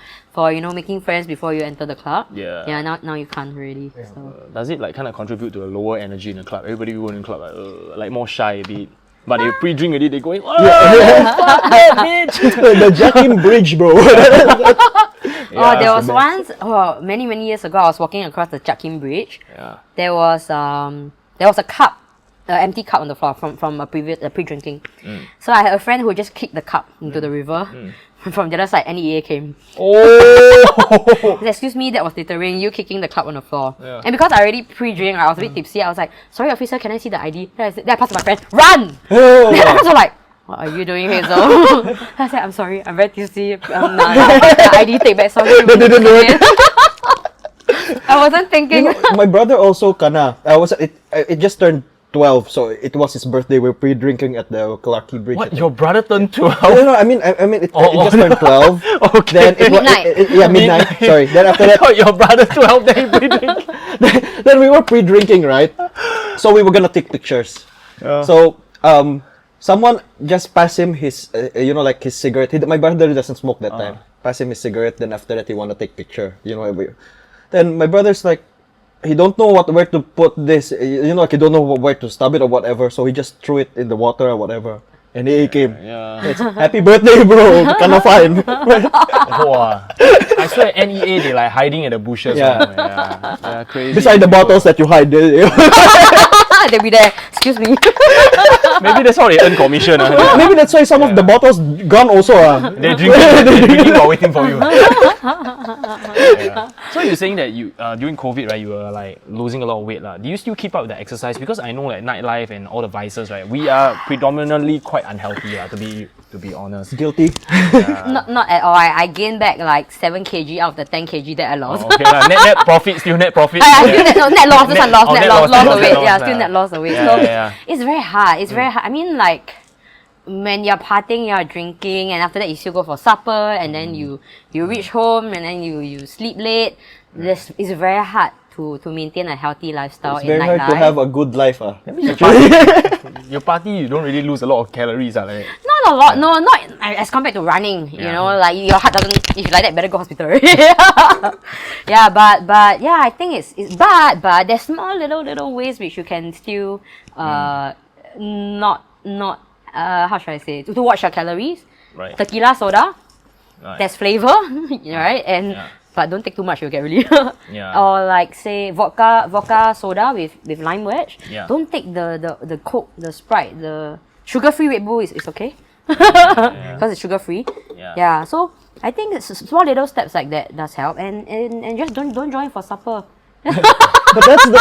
Speaker 1: making friends before you enter the club.
Speaker 2: Yeah.
Speaker 1: Now you can't really. So.
Speaker 2: Does it like kind of contribute to a lower energy in the club? Everybody going in the club like more shy a bit. But they pre-drink already, they going, fuck that bitch!
Speaker 3: The Jackin Bridge, bro.
Speaker 1: There was once, many years ago, I was walking across the Jackin Bridge.
Speaker 2: Yeah.
Speaker 1: There was a cup, an empty cup on the floor from a pre-drinking. So I had a friend who just kicked the cup into the river. From the other side, NEA came.
Speaker 2: Oh!
Speaker 1: Excuse me, that was littering, you kicking the cup on the floor.
Speaker 2: Yeah.
Speaker 1: And because I already pre-drink, I was a bit tipsy, I was like, sorry officer, can I see the ID? Then I passed to my friend, run!
Speaker 3: Oh,
Speaker 1: Then I was like, what are you doing, Hazel? I said, I'm sorry, I'm very tipsy. The ID take back, sorry.
Speaker 3: They didn't do it.
Speaker 1: I wasn't thinking.
Speaker 3: My brother also kana. It just turned 12, so it was his birthday. We're pre-drinking at the Clarke Quay Bridge.
Speaker 2: What? Your brother turned 12?
Speaker 3: No, I mean, it just turned 12.
Speaker 2: Okay.
Speaker 3: Then
Speaker 1: Midnight.
Speaker 3: Midnight. Sorry. Then after that,
Speaker 2: Your brother 12, then he pre-drink.
Speaker 3: then we were pre-drinking, right? So we were gonna take pictures.
Speaker 2: Yeah.
Speaker 3: So someone just passed him his, like his cigarette. My brother doesn't smoke that time. Pass him his cigarette. Then after that, he want to take picture. Then my brother's like, he don't know where to put this. Like he don't know where to stub it or whatever. So he just threw it in the water or whatever. And he came.
Speaker 2: Yeah.
Speaker 3: It's happy birthday, bro. Kinda fine.
Speaker 2: Wow. I swear NEA, they like hiding in the bushes.
Speaker 3: Yeah.
Speaker 2: Yeah, crazy.
Speaker 3: Beside the bottles that you hide.
Speaker 1: They'll be there. Excuse me.
Speaker 2: Maybe that's how they earn commission.
Speaker 3: Maybe that's why some of the bottles gone also.
Speaker 2: They're drinking while waiting for you. Yeah. So you're saying that you during COVID, right, you were like losing a lot of weight. Do you still keep up with the exercise? Because I know like nightlife and all the vices, right, we are predominantly quite unhealthy, to be honest.
Speaker 3: Guilty.
Speaker 1: Not at all. I gained back like 7 kg out of the 10 kg that I lost.
Speaker 2: Okay, net profit, still net profit.
Speaker 1: Net loss, this one lost,
Speaker 2: net
Speaker 1: net
Speaker 2: loss,
Speaker 1: loss
Speaker 2: net
Speaker 1: the weight.
Speaker 2: loss,
Speaker 1: Yeah, still net loss the weight. So
Speaker 2: yeah.
Speaker 1: it's very hard. It's very hard. I mean, like when you're partying, you're drinking, and after that you still go for supper, and then you reach home, and then you sleep late. It's very hard to maintain a healthy lifestyle
Speaker 3: It's
Speaker 1: in
Speaker 3: very hard
Speaker 1: nightlife.
Speaker 3: to have a good life.
Speaker 2: Your party, you don't really lose a lot of calories. Like.
Speaker 1: Not a lot, no, not as compared to running. You know, like your heart doesn't. If you like that, better go hospital. Yeah, but yeah, I think it's but there's small little ways which you can still not how should I say to watch your calories.
Speaker 2: Right.
Speaker 1: Tequila soda,
Speaker 2: Right.
Speaker 1: there's flavor, right? And but don't take too much, you'll get really.
Speaker 2: Yeah.
Speaker 1: Or like say vodka soda with lime wedge.
Speaker 2: Yeah.
Speaker 1: Don't take the Coke, the Sprite, the sugar-free Red Bull is okay. Because it's sugar-free. Yeah. So I think it's small little steps like that does help, and just don't join for supper.
Speaker 3: But that's the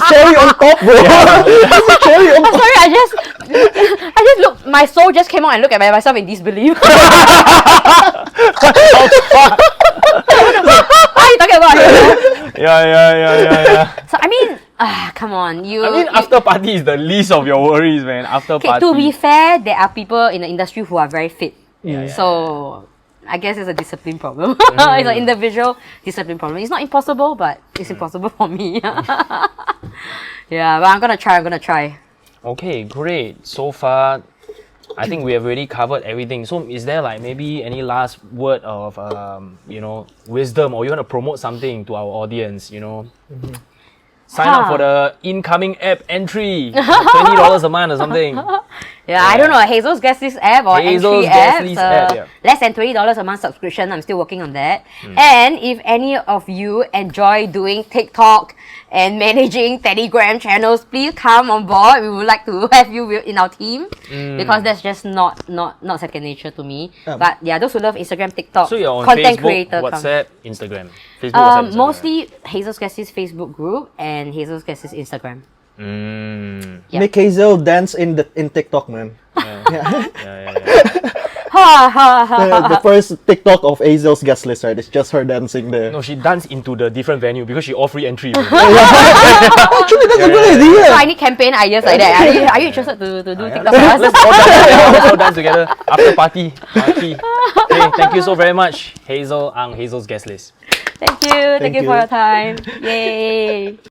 Speaker 3: cherry on top, bro. That's the cherry on top.
Speaker 1: Sorry, I just look. My soul just came out and looked at myself in disbelief. What are you talking about?
Speaker 2: Yeah.
Speaker 1: So I mean, come on, you.
Speaker 2: I mean, after party is the least of your worries, man. After
Speaker 1: Okay,
Speaker 2: party.
Speaker 1: to be fair, there are people in the industry who are very fit.
Speaker 2: Yeah.
Speaker 1: So I guess it's a discipline problem. It's an individual discipline problem. It's not impossible, but it's impossible for me. Yeah, but I'm gonna try.
Speaker 2: Okay, great. So far, I think we have already covered everything. So is there like maybe any last word of wisdom, or you want to promote something to our audience, Sign up for the incoming app entry, $20 a month or something.
Speaker 1: Yeah, I don't know, Hazel's Guestlist app or
Speaker 2: Hazel's
Speaker 1: entry app.
Speaker 2: Guestlist app, yeah.
Speaker 1: Less than $20 a month subscription. I'm still working on that. And if any of you enjoy doing TikTok and managing Telegram channels, please come on board. We would like to have you in our team because that's just not second nature to me. But yeah, those who love Instagram, TikTok,
Speaker 2: So you're on
Speaker 1: content
Speaker 2: Facebook,
Speaker 1: creator,
Speaker 2: WhatsApp, Instagram. Facebook, WhatsApp, Instagram.
Speaker 1: mostly Hazel's Guestlist Facebook group and Hazel's Guestlist Instagram. Yeah.
Speaker 3: Make Hazel dance in TikTok, man.
Speaker 2: Yeah.
Speaker 3: The first TikTok of Hazel's guest list, right? It's just her dancing there.
Speaker 2: No, she danced into the different venue because she offers free entry.
Speaker 3: Actually, that's a good idea.
Speaker 1: So I need campaign ideas like that. Are you interested to do TikTok for us?
Speaker 2: Let's all dance together after party. Okay, thank you so very much, Hazel Ang, Hazel's Guestlist.
Speaker 1: Thank you
Speaker 3: Thank
Speaker 1: for
Speaker 3: you.
Speaker 1: your time. Yay.